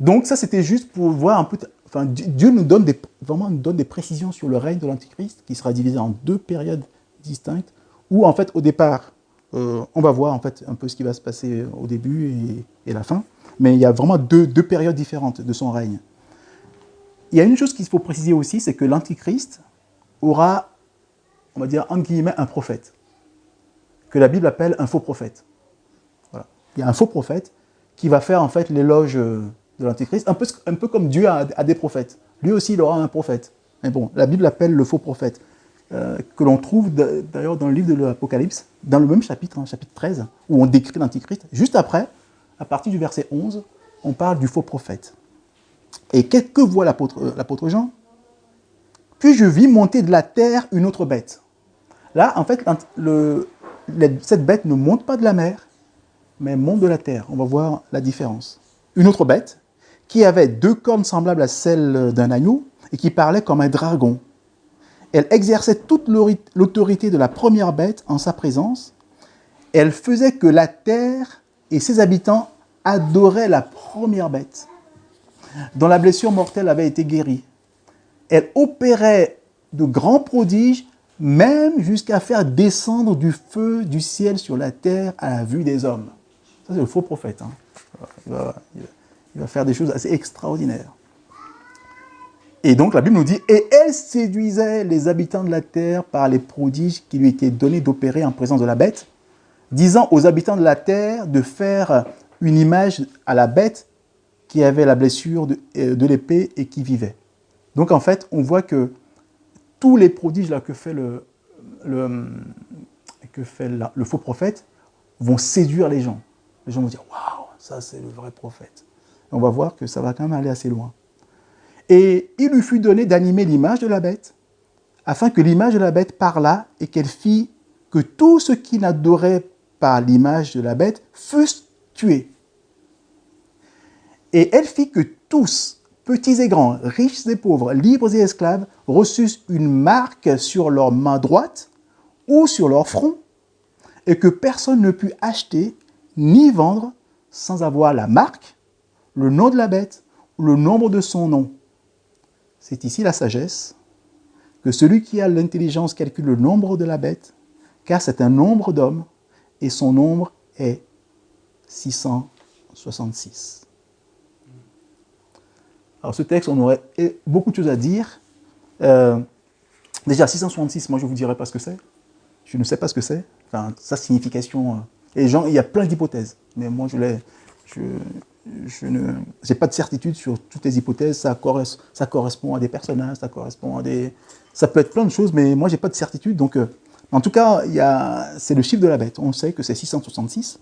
Donc ça, c'était juste pour voir un peu. Enfin, Dieu nous donne des précisions sur le règne de l'Antichrist, qui sera divisé en 2 périodes distinctes, où en fait, au départ, on va voir en fait un peu ce qui va se passer au début et la fin. Mais il y a vraiment deux périodes différentes de son règne. Il y a une chose qu'il faut préciser aussi, c'est que l'Antichrist aura, on va dire, entre guillemets, un prophète, que la Bible appelle un faux prophète. Voilà. Il y a un faux prophète qui va faire en fait l'éloge de l'Antichrist, un peu comme Dieu a des prophètes. Lui aussi, il aura un prophète. Mais bon, la Bible l'appelle le faux prophète. que l'on trouve d'ailleurs dans le livre de l'Apocalypse, dans le même chapitre, chapitre 13, où on décrit l'Antichrist. Juste après, à partir du verset 11, on parle du faux prophète. Et que voit l'apôtre Jean? Puis je vis monter de la terre une autre bête. Là, en fait, cette bête ne monte pas de la mer, mais monte de la terre. On va voir la différence. Une autre bête qui avait 2 cornes semblables à celles d'un agneau et qui parlait comme un dragon. Elle exerçait toute l'autorité de la première bête en sa présence. Elle faisait que la terre et ses habitants adoraient la première bête, dont la blessure mortelle avait été guérie. Elle opérait de grands prodiges, même jusqu'à faire descendre du feu du ciel sur la terre à la vue des hommes. Ça, c'est le faux prophète. Il va faire des choses assez extraordinaires. Et donc, la Bible nous dit « Et elle séduisait les habitants de la terre par les prodiges qui lui étaient donnés d'opérer en présence de la bête, disant aux habitants de la terre de faire une image à la bête qui avait la blessure de l'épée et qui vivait. » Donc, en fait, on voit que tous les prodiges là, que fait le faux prophète vont séduire les gens. Les gens vont dire « Waouh, ça c'est le vrai prophète. » On va voir que ça va quand même aller assez loin. Et il lui fut donné d'animer l'image de la bête, afin que l'image de la bête parlât et qu'elle fît que tous ceux qui n'adoraient pas l'image de la bête fussent tués. Et elle fit que tous, petits et grands, riches et pauvres, libres et esclaves, reçussent une marque sur leur main droite ou sur leur front, et que personne ne put acheter ni vendre sans avoir la marque, le nom de la bête ou le nombre de son nom. C'est ici la sagesse, que celui qui a l'intelligence calcule le nombre de la bête, car c'est un nombre d'hommes, et son nombre est 666. Alors ce texte, on aurait beaucoup de choses à dire. Déjà, 666, moi je ne vous dirai pas ce que c'est. Je ne sais pas ce que c'est. Enfin, sa signification... et les gens, il y a plein d'hypothèses, mais moi je n'ai pas de certitude sur toutes les hypothèses. Ça correspond à des personnages, ça peut être plein de choses, mais moi, je n'ai pas de certitude. Donc, en tout cas, c'est le chiffre de la bête. On sait que c'est 666.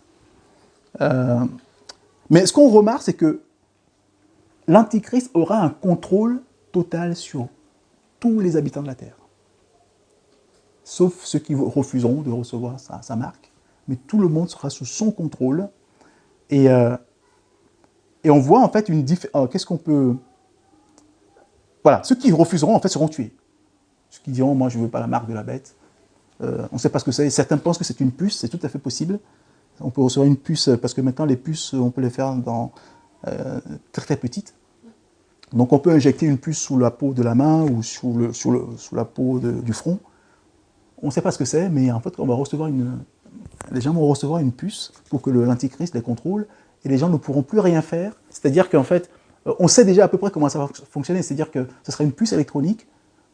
Mais ce qu'on remarque, c'est que l'Antichrist aura un contrôle total sur tous les habitants de la Terre. Sauf ceux qui refuseront de recevoir sa marque. Mais tout le monde sera sous son contrôle. Et on voit en fait une différence. Qu'est-ce qu'on peut... Voilà, ceux qui refuseront en fait seront tués. Ceux qui diront, moi je ne veux pas la marque de la bête. On ne sait pas ce que c'est. Certains pensent que c'est une puce, c'est tout à fait possible. On peut recevoir une puce, parce que maintenant les puces, on peut les faire très très petites. Donc on peut injecter une puce sous la peau de la main ou sous la peau du front. On ne sait pas ce que c'est, mais en fait les gens vont recevoir une puce pour que l'Antichrist les contrôle. Et les gens ne pourront plus rien faire. C'est-à-dire qu'en fait, on sait déjà à peu près comment ça va fonctionner. C'est-à-dire que ce sera une puce électronique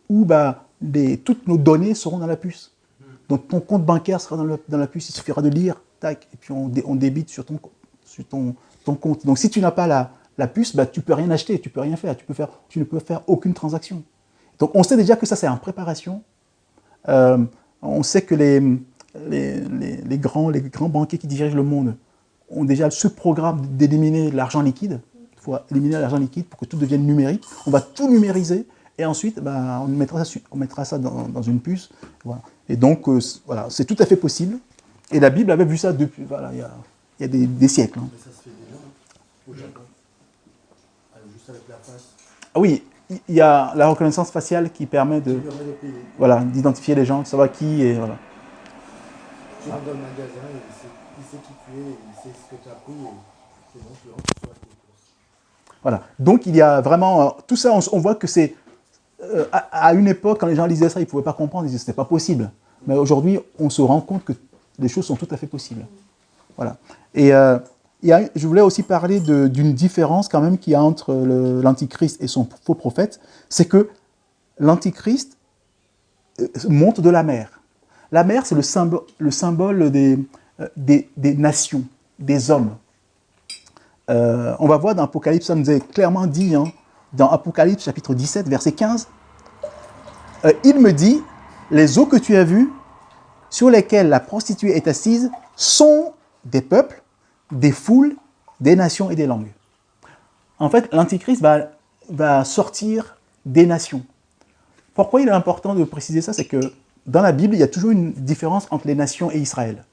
où toutes nos données seront dans la puce. Donc ton compte bancaire sera dans la puce, il suffira de lire, tac, et puis on débite sur ton compte. Donc si tu n'as pas la puce, tu ne peux rien acheter, tu ne peux rien faire, tu ne peux faire aucune transaction. Donc on sait déjà que ça c'est en préparation. On sait que les grands banquiers qui dirigent le monde ont déjà ce programme d'éliminer l'argent liquide. Il faut éliminer l'argent liquide pour que tout devienne numérique. On va tout numériser et ensuite on mettra ça dans une puce. Voilà. Et donc, voilà, c'est tout à fait possible. Et la Bible avait vu ça depuis, il y a des siècles. Mais ça se fait déjà, au Japon. Juste avec la face. Ah oui, il y a la reconnaissance faciale qui permet d'identifier les gens, de savoir qui et voilà. Tu rentres dans le magasin, il sait qui tu es, il sait ce que tu as pris, et c'est bon, tu rentres sur tes courses. Voilà. Donc il y a vraiment tout ça. On voit que c'est à une époque quand les gens lisaient ça, ils ne pouvaient pas comprendre, ils disaient c'était pas possible. Mais aujourd'hui, on se rend compte que les choses sont tout à fait possibles. Voilà. Et je voulais aussi parler d'une différence quand même qu'il y a entre l'Antichrist et son faux prophète, c'est que l'Antichrist monte de la mer. La mer, c'est le symbole des nations, des hommes. On va voir dans Apocalypse, ça nous est clairement dit, dans Apocalypse chapitre 17, verset 15, il me dit, les eaux que tu as vues, sur lesquelles la prostituée est assise, sont des peuples, des foules, des nations et des langues. En fait, l'Antichrist va sortir des nations. Pourquoi il est important de préciser ça? C'est que dans la Bible, il y a toujours une différence entre les nations et Israël.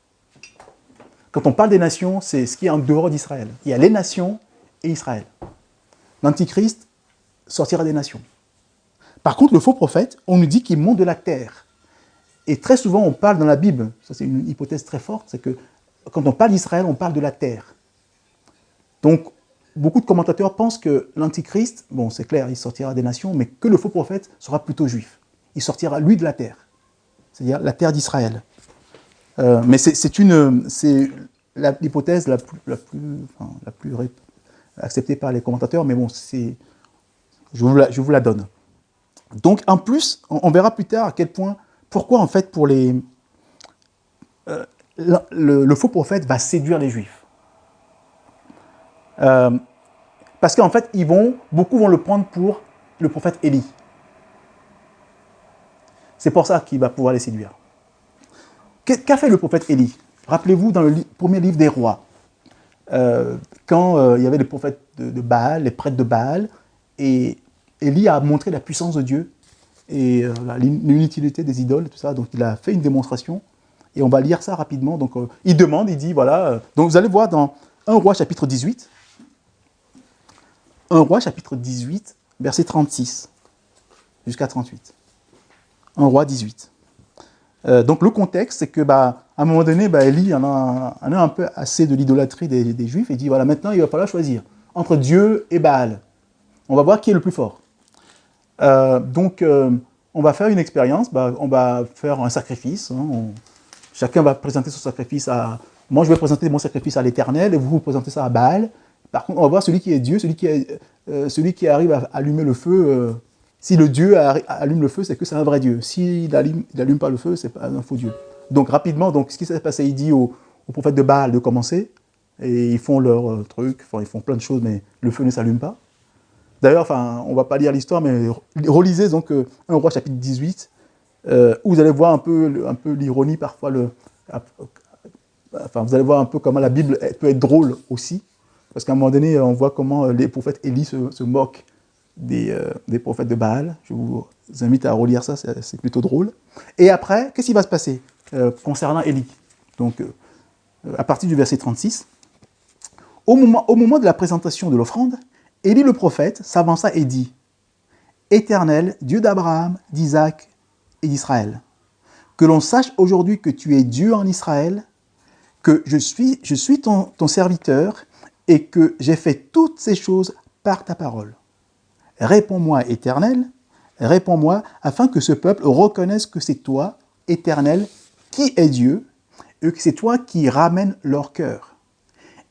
Quand on parle des nations, c'est ce qui est en dehors d'Israël. Il y a les nations et Israël. L'Antichrist sortira des nations. Par contre, le faux prophète, on nous dit qu'il monte de la terre. Et très souvent, on parle dans la Bible, ça c'est une hypothèse très forte, c'est que quand on parle d'Israël, on parle de la terre. Donc, beaucoup de commentateurs pensent que l'Antichrist, bon, c'est clair, il sortira des nations, mais que le faux prophète sera plutôt juif. Il sortira, lui, de la terre, c'est-à-dire la terre d'Israël. Mais c'est l'hypothèse la plus acceptée par les commentateurs, mais bon, je vous la donne. Donc, en plus, on verra plus tard à quel point, pourquoi en fait, pour le faux prophète va séduire les Juifs. Parce qu'en fait, beaucoup vont le prendre pour le prophète Élie. C'est pour ça qu'il va pouvoir les séduire. Qu'a fait le prophète Élie? Rappelez-vous dans le premier livre des rois, quand il y avait les prophètes de Baal, les prêtres de Baal, et Élie a montré la puissance de Dieu et l'inutilité des idoles, tout ça. Donc il a fait une démonstration, et on va lire ça rapidement. Donc il dit, voilà, donc vous allez voir dans 1 Roi chapitre 18, 1 Roi chapitre 18, verset 36 jusqu'à 38. 1 Roi 18. Donc le contexte, c'est que à un moment donné, Élie en a un peu assez de l'idolâtrie des Juifs, et dit, voilà, maintenant il va falloir choisir entre Dieu et Baal. On va voir qui est le plus fort. On va faire une expérience, on va faire un sacrifice. Chacun va présenter son sacrifice à... Moi, je vais présenter mon sacrifice à l'Éternel, et vous présentez ça à Baal. Par contre, on va voir celui qui est Dieu, celui qui arrive à allumer le feu. Si le Dieu allume le feu, c'est que c'est un vrai Dieu. S'il n'allume pas le feu, c'est pas un faux Dieu. Donc rapidement, ce qui s'est passé, il dit au prophète de Baal de commencer, et ils font leur truc, ils font plein de choses, mais le feu ne s'allume pas. D'ailleurs, on ne va pas lire l'histoire, mais relisez donc 1 Roi chapitre 18, où vous allez voir un peu l'ironie parfois. Vous allez voir un peu comment la Bible peut être drôle aussi, parce qu'à un moment donné, on voit comment les prophètes Élie se moquent des prophètes de Baal. Je vous invite à relire ça, c'est plutôt drôle. Et après, qu'est-ce qui va se passer concernant Élie? Donc, à partir du verset 36, au moment de la présentation de l'offrande, Élie le prophète s'avança et dit, « Éternel, Dieu d'Abraham, d'Isaac et d'Israël, que l'on sache aujourd'hui que tu es Dieu en Israël, que je suis ton serviteur et que j'ai fait toutes ces choses par ta parole. Réponds-moi, Éternel, réponds-moi, afin que ce peuple reconnaisse que c'est toi, Éternel, qui est Dieu, et que c'est toi qui ramènes leur cœur. »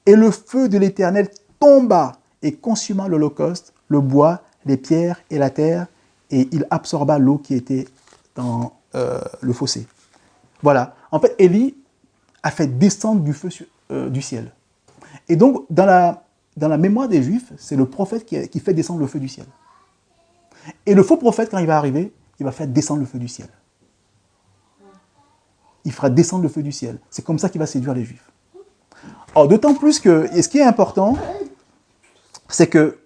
Et le feu de l'Éternel tomba et consuma l'holocauste, le bois, les pierres et la terre, et il absorba l'eau qui était dans le fossé. Voilà. En fait, Élie a fait descendre du feu du ciel. Et donc, dans la mémoire des Juifs, c'est le prophète qui fait descendre le feu du ciel. Et le faux prophète, quand il va arriver, il va faire descendre le feu du ciel. Il fera descendre le feu du ciel. C'est comme ça qu'il va séduire les Juifs. Alors, d'autant plus que, et ce qui est important, c'est que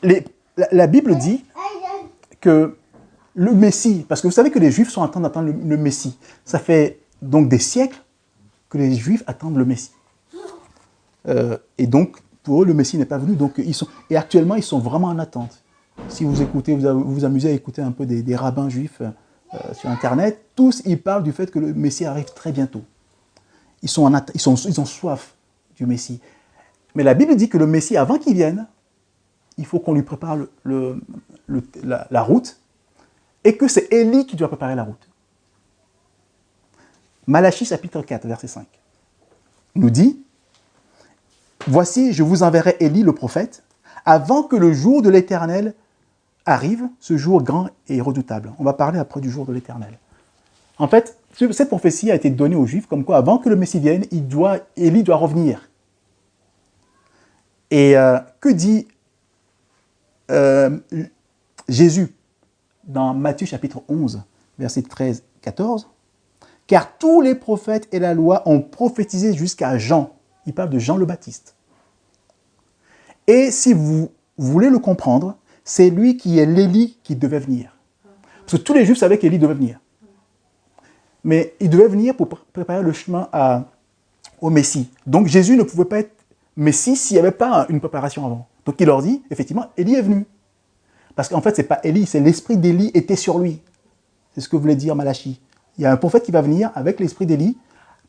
la Bible dit que le Messie, parce que vous savez que les Juifs sont en train d'attendre le Messie. Ça fait donc des siècles que les Juifs attendent le Messie. Et donc, pour eux, le Messie n'est pas venu. Donc, et actuellement, ils sont vraiment en attente. Si vous écoutez, vous amusez à écouter un peu des rabbins juifs sur Internet, tous, ils parlent du fait que le Messie arrive très bientôt. Ils ont soif du Messie. Mais la Bible dit que le Messie, avant qu'il vienne, il faut qu'on lui prépare la route, et que c'est Élie qui doit préparer la route. Malachie chapitre 4, verset 5, nous dit, « Voici, je vous enverrai Élie le prophète, avant que le jour de l'Éternel arrive, ce jour grand et redoutable. » On va parler après du jour de l'Éternel. En fait, cette prophétie a été donnée aux Juifs, comme quoi, avant que le Messie vienne, Élie doit revenir. Et que dit Jésus dans Matthieu chapitre 11, verset 13, 14. « Car tous les prophètes et la loi ont prophétisé jusqu'à Jean. » Il parle de Jean le Baptiste. « Et si vous voulez le comprendre, c'est lui qui est l'Élie qui devait venir. » Parce que tous les Juifs savaient qu'Élie devait venir. Mais il devait venir pour préparer le chemin au Messie. Donc Jésus ne pouvait pas être Messie s'il n'y avait pas une préparation avant. Donc il leur dit, effectivement, Élie est venu. Parce qu'en fait, ce n'est pas Élie, c'est l'esprit d'Élie était sur lui. C'est ce que voulait dire Malachie. Il y a un prophète qui va venir avec l'esprit d'Élie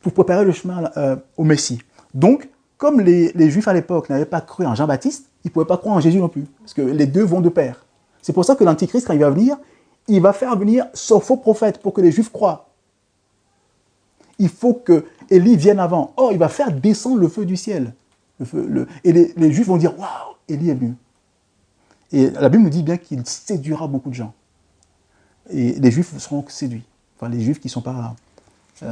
pour préparer le chemin au Messie. Donc, comme les Juifs à l'époque n'avaient pas cru en Jean-Baptiste, ils ne pouvaient pas croire en Jésus non plus. Parce que les deux vont de pair. C'est pour ça que l'Antichrist, quand il va venir, il va faire venir son faux prophète pour que les Juifs croient. Il faut que Élie vienne avant. Or, il va faire descendre le feu du ciel. Et les Juifs vont dire, waouh, Élie est venu. Et la Bible nous dit bien qu'il séduira beaucoup de gens. Et les Juifs seront séduits. Enfin, les Juifs qui ne sont pas... Quand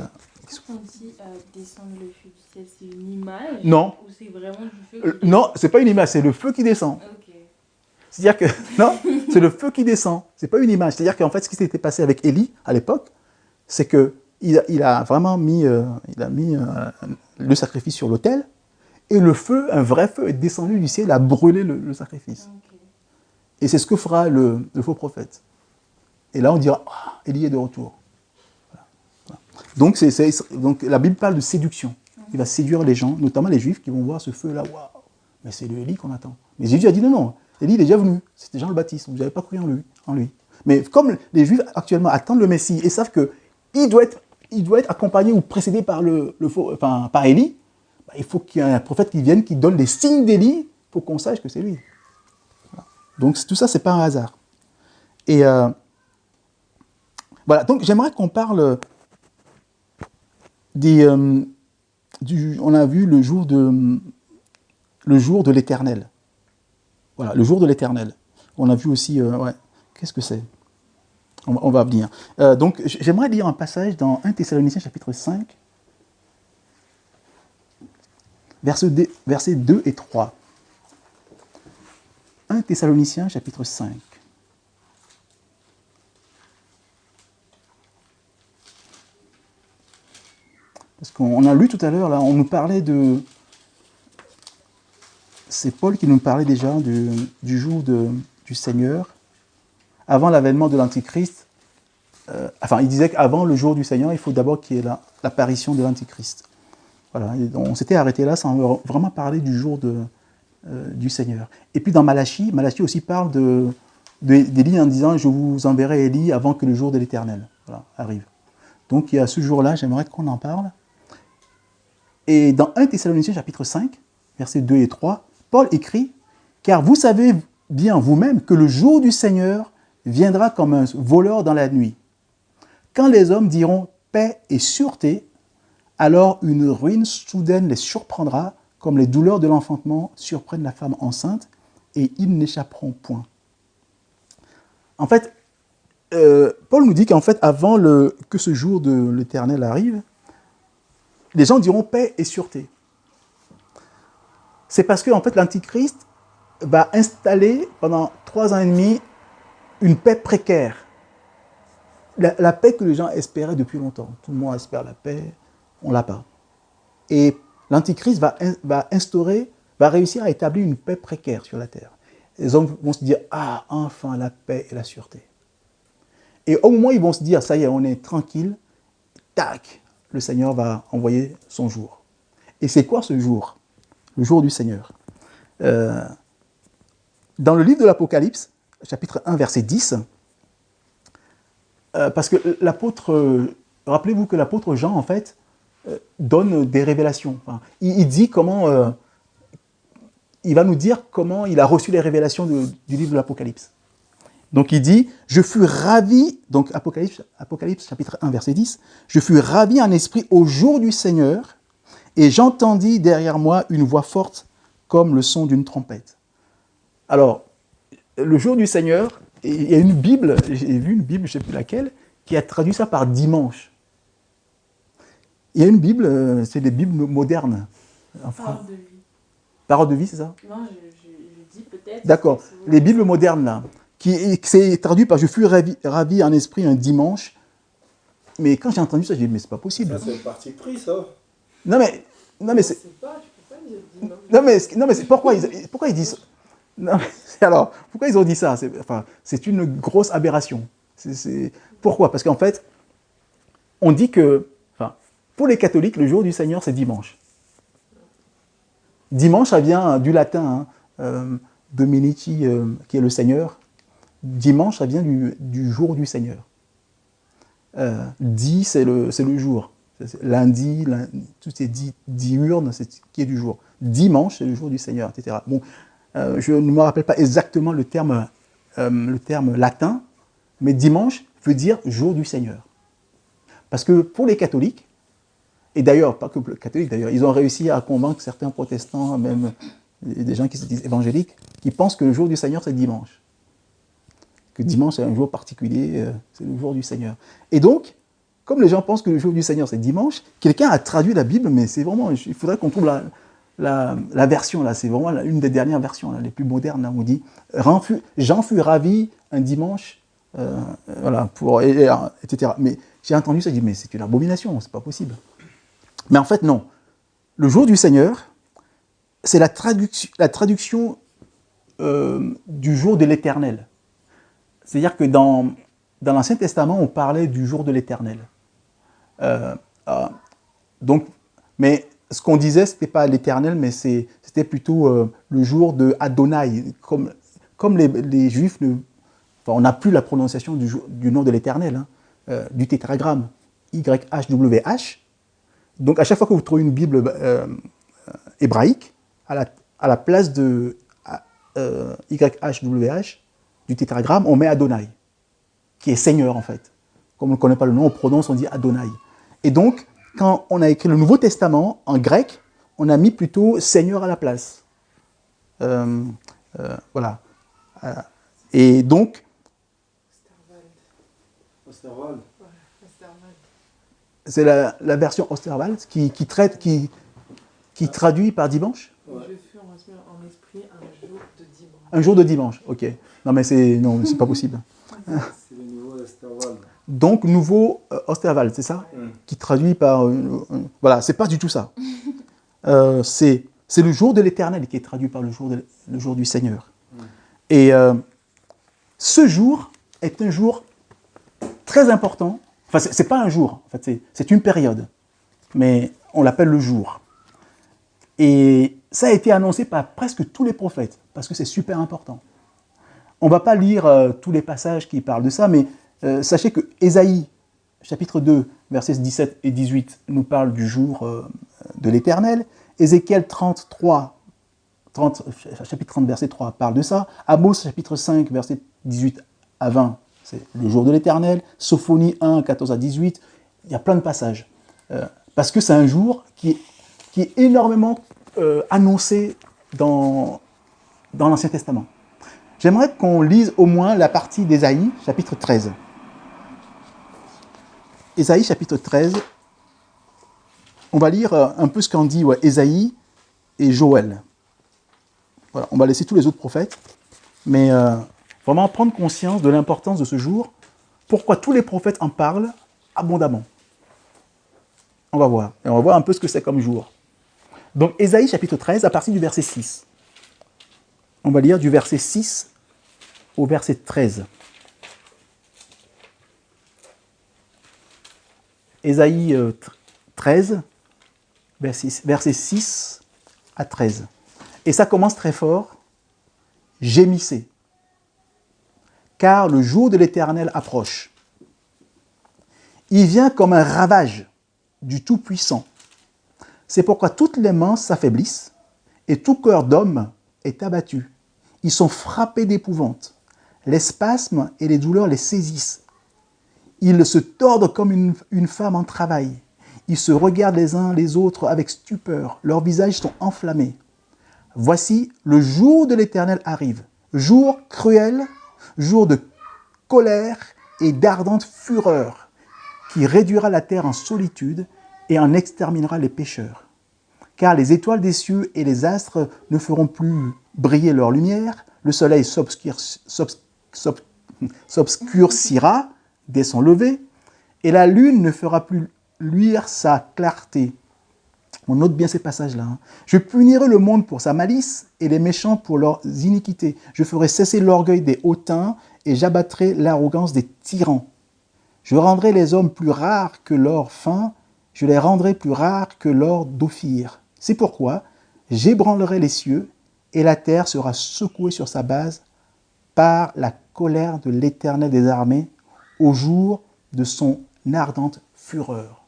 on dit descendre le feu du ciel, c'est une image? Non. Ou c'est vraiment du feu qui non, ce n'est pas une image, c'est le feu qui descend. Ok. C'est-à-dire que, non, c'est le feu qui descend. Ce n'est pas une image. C'est-à-dire qu'en fait, ce qui s'était passé avec Élie, à l'époque, c'est qu'il a vraiment mis, le sacrifice sur l'autel, et le feu, un vrai feu, est descendu du ciel, a brûlé le sacrifice. Ok. Et c'est ce que fera le faux prophète. Et là, on dira, ah, Élie est de retour. Voilà. Donc, la Bible parle de séduction. Il va séduire les gens, notamment les Juifs, qui vont voir ce feu-là. Waouh, mais c'est le Élie qu'on attend. Mais Jésus a dit non, Élie il est déjà venu. C'était Jean le Baptiste, vous n'avez pas cru en lui. Mais comme les Juifs actuellement attendent le Messie et savent qu'il doit être accompagné ou précédé par par Élie, bah, il faut qu'il y ait un prophète qui vienne, qui donne les signes d'Élie pour qu'on sache que c'est lui. Voilà. Donc tout ça, ce n'est pas un hasard. Et voilà, donc j'aimerais qu'on parle on a vu le jour de l'Éternel. Voilà, le jour de l'Éternel. On a vu aussi, qu'est-ce que c'est? On va venir. Donc, j'aimerais lire un passage dans 1 Thessaloniciens chapitre 5, versets 2 et 3. 1 Thessaloniciens chapitre 5. Parce qu'on a lu tout à l'heure, là, on nous parlait de... C'est Paul qui nous parlait déjà du jour du Seigneur. Avant l'avènement de l'Antichrist, il disait qu'avant le jour du Seigneur, il faut d'abord qu'il y ait l'apparition de l'Antichrist. Voilà, et on s'était arrêté là sans vraiment parler du jour du Seigneur. Et puis dans Malachie aussi parle d'Élie en disant « Je vous enverrai Élie avant que le jour de l'Éternel arrive ». Donc il y a ce jour-là, j'aimerais qu'on en parle. Et dans 1 Thessaloniciens chapitre 5, versets 2 et 3, Paul écrit « Car vous savez bien vous-même que le jour du Seigneur viendra comme un voleur dans la nuit. Quand les hommes diront paix et sûreté, alors une ruine soudaine les surprendra, comme les douleurs de l'enfantement surprennent la femme enceinte, et ils n'échapperont point. » En fait, Paul nous dit qu'en fait, avant que ce jour de l'Éternel arrive, les gens diront paix et sûreté. C'est parce que en fait, l'Antichrist va installer pendant 3 ans et demi une paix précaire. La paix que les gens espéraient depuis longtemps. Tout le monde espère la paix, on ne l'a pas. Et l'Antichrist va réussir à établir une paix précaire sur la terre. Les hommes vont se dire, ah, enfin la paix et la sûreté. Et au moment où ils vont se dire, ça y est, on est tranquille, tac, le Seigneur va envoyer son jour. Et c'est quoi ce jour? Le jour du Seigneur. Dans le livre de l'Apocalypse, chapitre 1, verset 10, parce que rappelez-vous que l'apôtre Jean, en fait, donne des révélations. Enfin, il dit comment... il va nous dire comment il a reçu les révélations du livre de l'Apocalypse. Donc il dit, je fus ravi, donc Apocalypse chapitre 1 verset 10, je fus ravi en esprit au jour du Seigneur, et j'entendis derrière moi une voix forte comme le son d'une trompette. Alors, le jour du Seigneur, il y a une Bible, j'ai vu une Bible, je ne sais plus laquelle, qui a traduit ça par dimanche. Il y a une Bible, c'est des Bibles modernes. Parole de vie. Parole de vie, c'est ça? Non, je dis peut-être. D'accord. Les Bibles modernes, là, qui s'est traduit par « Je fus ravi en esprit un dimanche », mais quand j'ai entendu ça, j'ai dit, mais c'est pas possible. Ça, c'est le parti pris, ça. Non, mais c'est... Je sais pas, tu peux pas dire dimanche. Non, mais c'est pourquoi ils disent... Non, alors, pourquoi ils ont dit ça? C'est une grosse aberration. Pourquoi? Parce qu'en fait, on dit que, pour les catholiques, le jour du Seigneur, c'est dimanche. Dimanche, ça vient du latin, Dominici, qui est le Seigneur. Dimanche, ça vient du jour du Seigneur. Di, c'est le jour. Lundi, tout c'est diurne, c'est qui est du jour. Dimanche, c'est le jour du Seigneur, etc. Bon, je ne me rappelle pas exactement le terme latin, mais dimanche veut dire jour du Seigneur. Parce que pour les catholiques, et d'ailleurs, pas que les catholiques d'ailleurs, ils ont réussi à convaincre certains protestants, même des gens qui se disent évangéliques, qui pensent que le jour du Seigneur, c'est dimanche. Que dimanche, c'est un jour particulier, c'est le jour du Seigneur. Et donc, comme les gens pensent que le jour du Seigneur, c'est dimanche, quelqu'un a traduit la Bible, mais c'est vraiment, il faudrait qu'on trouve la version, là, c'est vraiment une des dernières versions, là, les plus modernes, là, où on dit « Jean fut ravi un dimanche, voilà, etc. » Mais j'ai entendu ça, j'ai dit « Mais c'est une abomination, c'est pas possible. » Mais en fait, non. Le jour du Seigneur, c'est la traduction du jour de l'Éternel. C'est-à-dire que dans l'Ancien Testament, on parlait du jour de l'Éternel. Donc, mais ce qu'on disait, ce n'était pas l'Éternel, mais c'était plutôt le jour de Adonai. Comme les Juifs, on n'a plus la prononciation du nom de l'Éternel, du tétragramme YHWH. Donc, à chaque fois que vous trouvez une Bible hébraïque, à la place de YHWH, du tétragramme, on met Adonai, qui est Seigneur en fait. Comme on ne connaît pas le nom, on prononce, on dit Adonai. Et donc, quand on a écrit le Nouveau Testament en grec, on a mis plutôt Seigneur à la place. Voilà. Et donc... Osterwald. C'est la version Osterwald qui traduit par dimanche. Ouais. Je fus en esprit un jour de dimanche. Un jour de dimanche, ok. Non, mais c'est pas possible. C'est le nouveau Osterwald. Donc, nouveau Osterwald, c'est ça? Qui traduit par... voilà, c'est pas du tout ça. C'est le jour de l'Éternel qui est traduit par le jour du Seigneur. Et ce jour est un jour très important. Enfin, c'est pas un jour, en fait, c'est une période. Mais on l'appelle le jour. Et ça a été annoncé par presque tous les prophètes, parce que c'est super important. On ne va pas lire tous les passages qui parlent de ça, mais sachez que Ésaïe, chapitre 2, versets 17 et 18, nous parle du jour de l'Éternel. Ézéchiel chapitre 30, verset 3, parle de ça. Amos, chapitre 5, verset 18 à 20, c'est le jour de l'Éternel. Sophonie 1, 14 à 18, il y a plein de passages. Parce que c'est un jour qui est énormément annoncé dans l'Ancien Testament. J'aimerais qu'on lise au moins la partie d'Ésaïe, chapitre 13. Ésaïe, chapitre 13, on va lire un peu ce qu'en dit Ésaïe et Joël. Voilà, on va laisser tous les autres prophètes, mais vraiment prendre conscience de l'importance de ce jour, pourquoi tous les prophètes en parlent abondamment. On va voir, et on va voir un peu ce que c'est comme jour. Donc Ésaïe, chapitre 13, à partir du verset 6. On va lire du verset 6 au verset 13. Ésaïe 13, verset 6 à 13. Et ça commence très fort. « Gémissez, car le jour de l'Éternel approche. Il vient comme un ravage du Tout-Puissant. C'est pourquoi toutes les mains s'affaiblissent et tout cœur d'homme est abattu. Ils sont frappés d'épouvante. Les spasmes et les douleurs les saisissent. Ils se tordent comme une femme en travail. Ils se regardent les uns les autres avec stupeur. Leurs visages sont enflammés. Voici, le jour de l'Éternel arrive. Jour cruel, jour de colère et d'ardente fureur, qui réduira la terre en solitude et en exterminera les pécheurs. Car les étoiles des cieux et les astres ne feront plus briller leur lumière, le soleil s'obscurcira dès son lever, et la lune ne fera plus luire sa clarté. On note bien ces passages-là. Je punirai le monde pour sa malice et les méchants pour leurs iniquités. Je ferai cesser l'orgueil des hautains et j'abattrai l'arrogance des tyrans. Je rendrai les hommes plus rares que l'or fin, je les rendrai plus rares que l'or d'Ophir. C'est pourquoi j'ébranlerai les cieux et la terre sera secouée sur sa base par la colère de l'Éternel des armées au jour de son ardente fureur.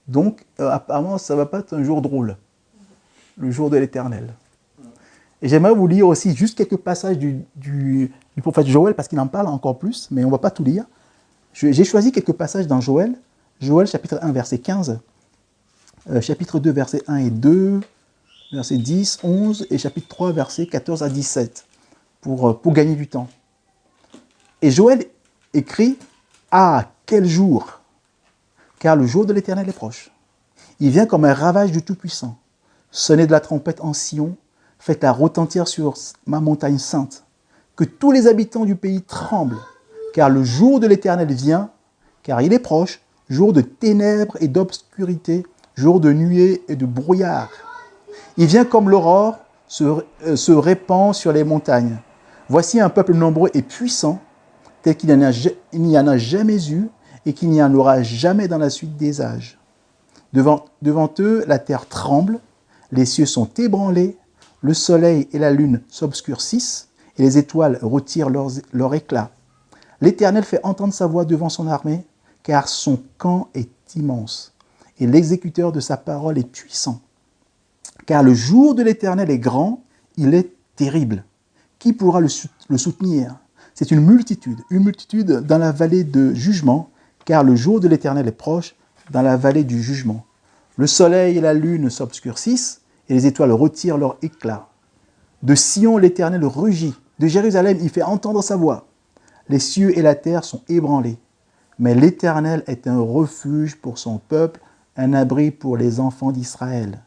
Donc, apparemment, ça ne va pas être un jour drôle, le jour de l'Éternel. Et j'aimerais vous lire aussi juste quelques passages du prophète Joël, parce qu'il en parle encore plus, mais on ne va pas tout lire. J'ai choisi quelques passages dans Joël. Joël, chapitre 1, verset 15, chapitre 2, versets 1 et 2, versets 10, 11, et chapitre 3, versets 14 à 17, pour gagner du temps. Et Joël écrit « Ah, quel jour ! Car le jour de l'Éternel est proche. Il vient comme un ravage du Tout-Puissant. Sonnez de la trompette en Sion, faites-la retentir sur ma montagne sainte. Que tous les habitants du pays tremblent, car le jour de l'Éternel vient, car il est proche, jour de ténèbres et d'obscurité, jour de nuée et de brouillard. Il vient comme l'aurore, se répand sur les montagnes. Voici un peuple nombreux et puissant, tel qu'il n'y en a jamais eu, et qu'il n'y en aura jamais dans la suite des âges. Devant eux, la terre tremble, les cieux sont ébranlés, le soleil et la lune s'obscurcissent, et les étoiles retirent leur éclat. L'Éternel fait entendre sa voix devant son armée, car son camp est immense, et l'exécuteur de sa parole est puissant. Car le jour de l'Éternel est grand, il est terrible. Qui pourra le soutenir ? C'est une multitude dans la vallée de jugement, car le jour de l'Éternel est proche, dans la vallée du jugement. Le soleil et la lune s'obscurcissent, et les étoiles retirent leur éclat. De Sion, l'Éternel rugit. De Jérusalem, il fait entendre sa voix. Les cieux et la terre sont ébranlés. Mais l'Éternel est un refuge pour son peuple, un abri pour les enfants d'Israël.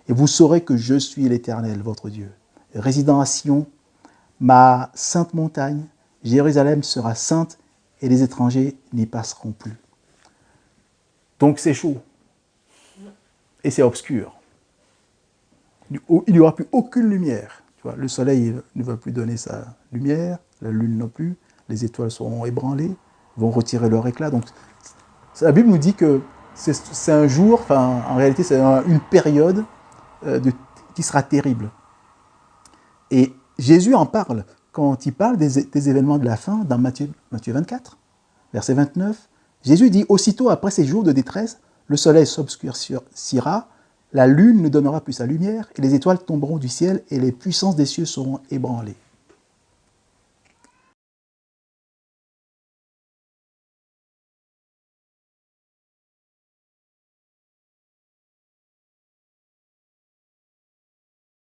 Et vous saurez que je suis l'Éternel, votre Dieu. Résidant à Sion, ma sainte montagne, Jérusalem sera sainte, et les étrangers n'y passeront plus. Donc c'est chaud. Et c'est obscur. Il n'y aura plus aucune lumière. Tu vois, le soleil ne va plus donner sa lumière, la lune non plus, les étoiles seront ébranlées, vont retirer leur éclat. Donc la Bible nous dit que c'est un jour, enfin en réalité c'est une période qui sera terrible. Et Jésus en parle quand il parle des événements de la fin dans Matthieu 24, verset 29. Jésus dit « Aussitôt après ces jours de détresse, le soleil s'obscurcira, la lune ne donnera plus sa lumière, et les étoiles tomberont du ciel, et les puissances des cieux seront ébranlées.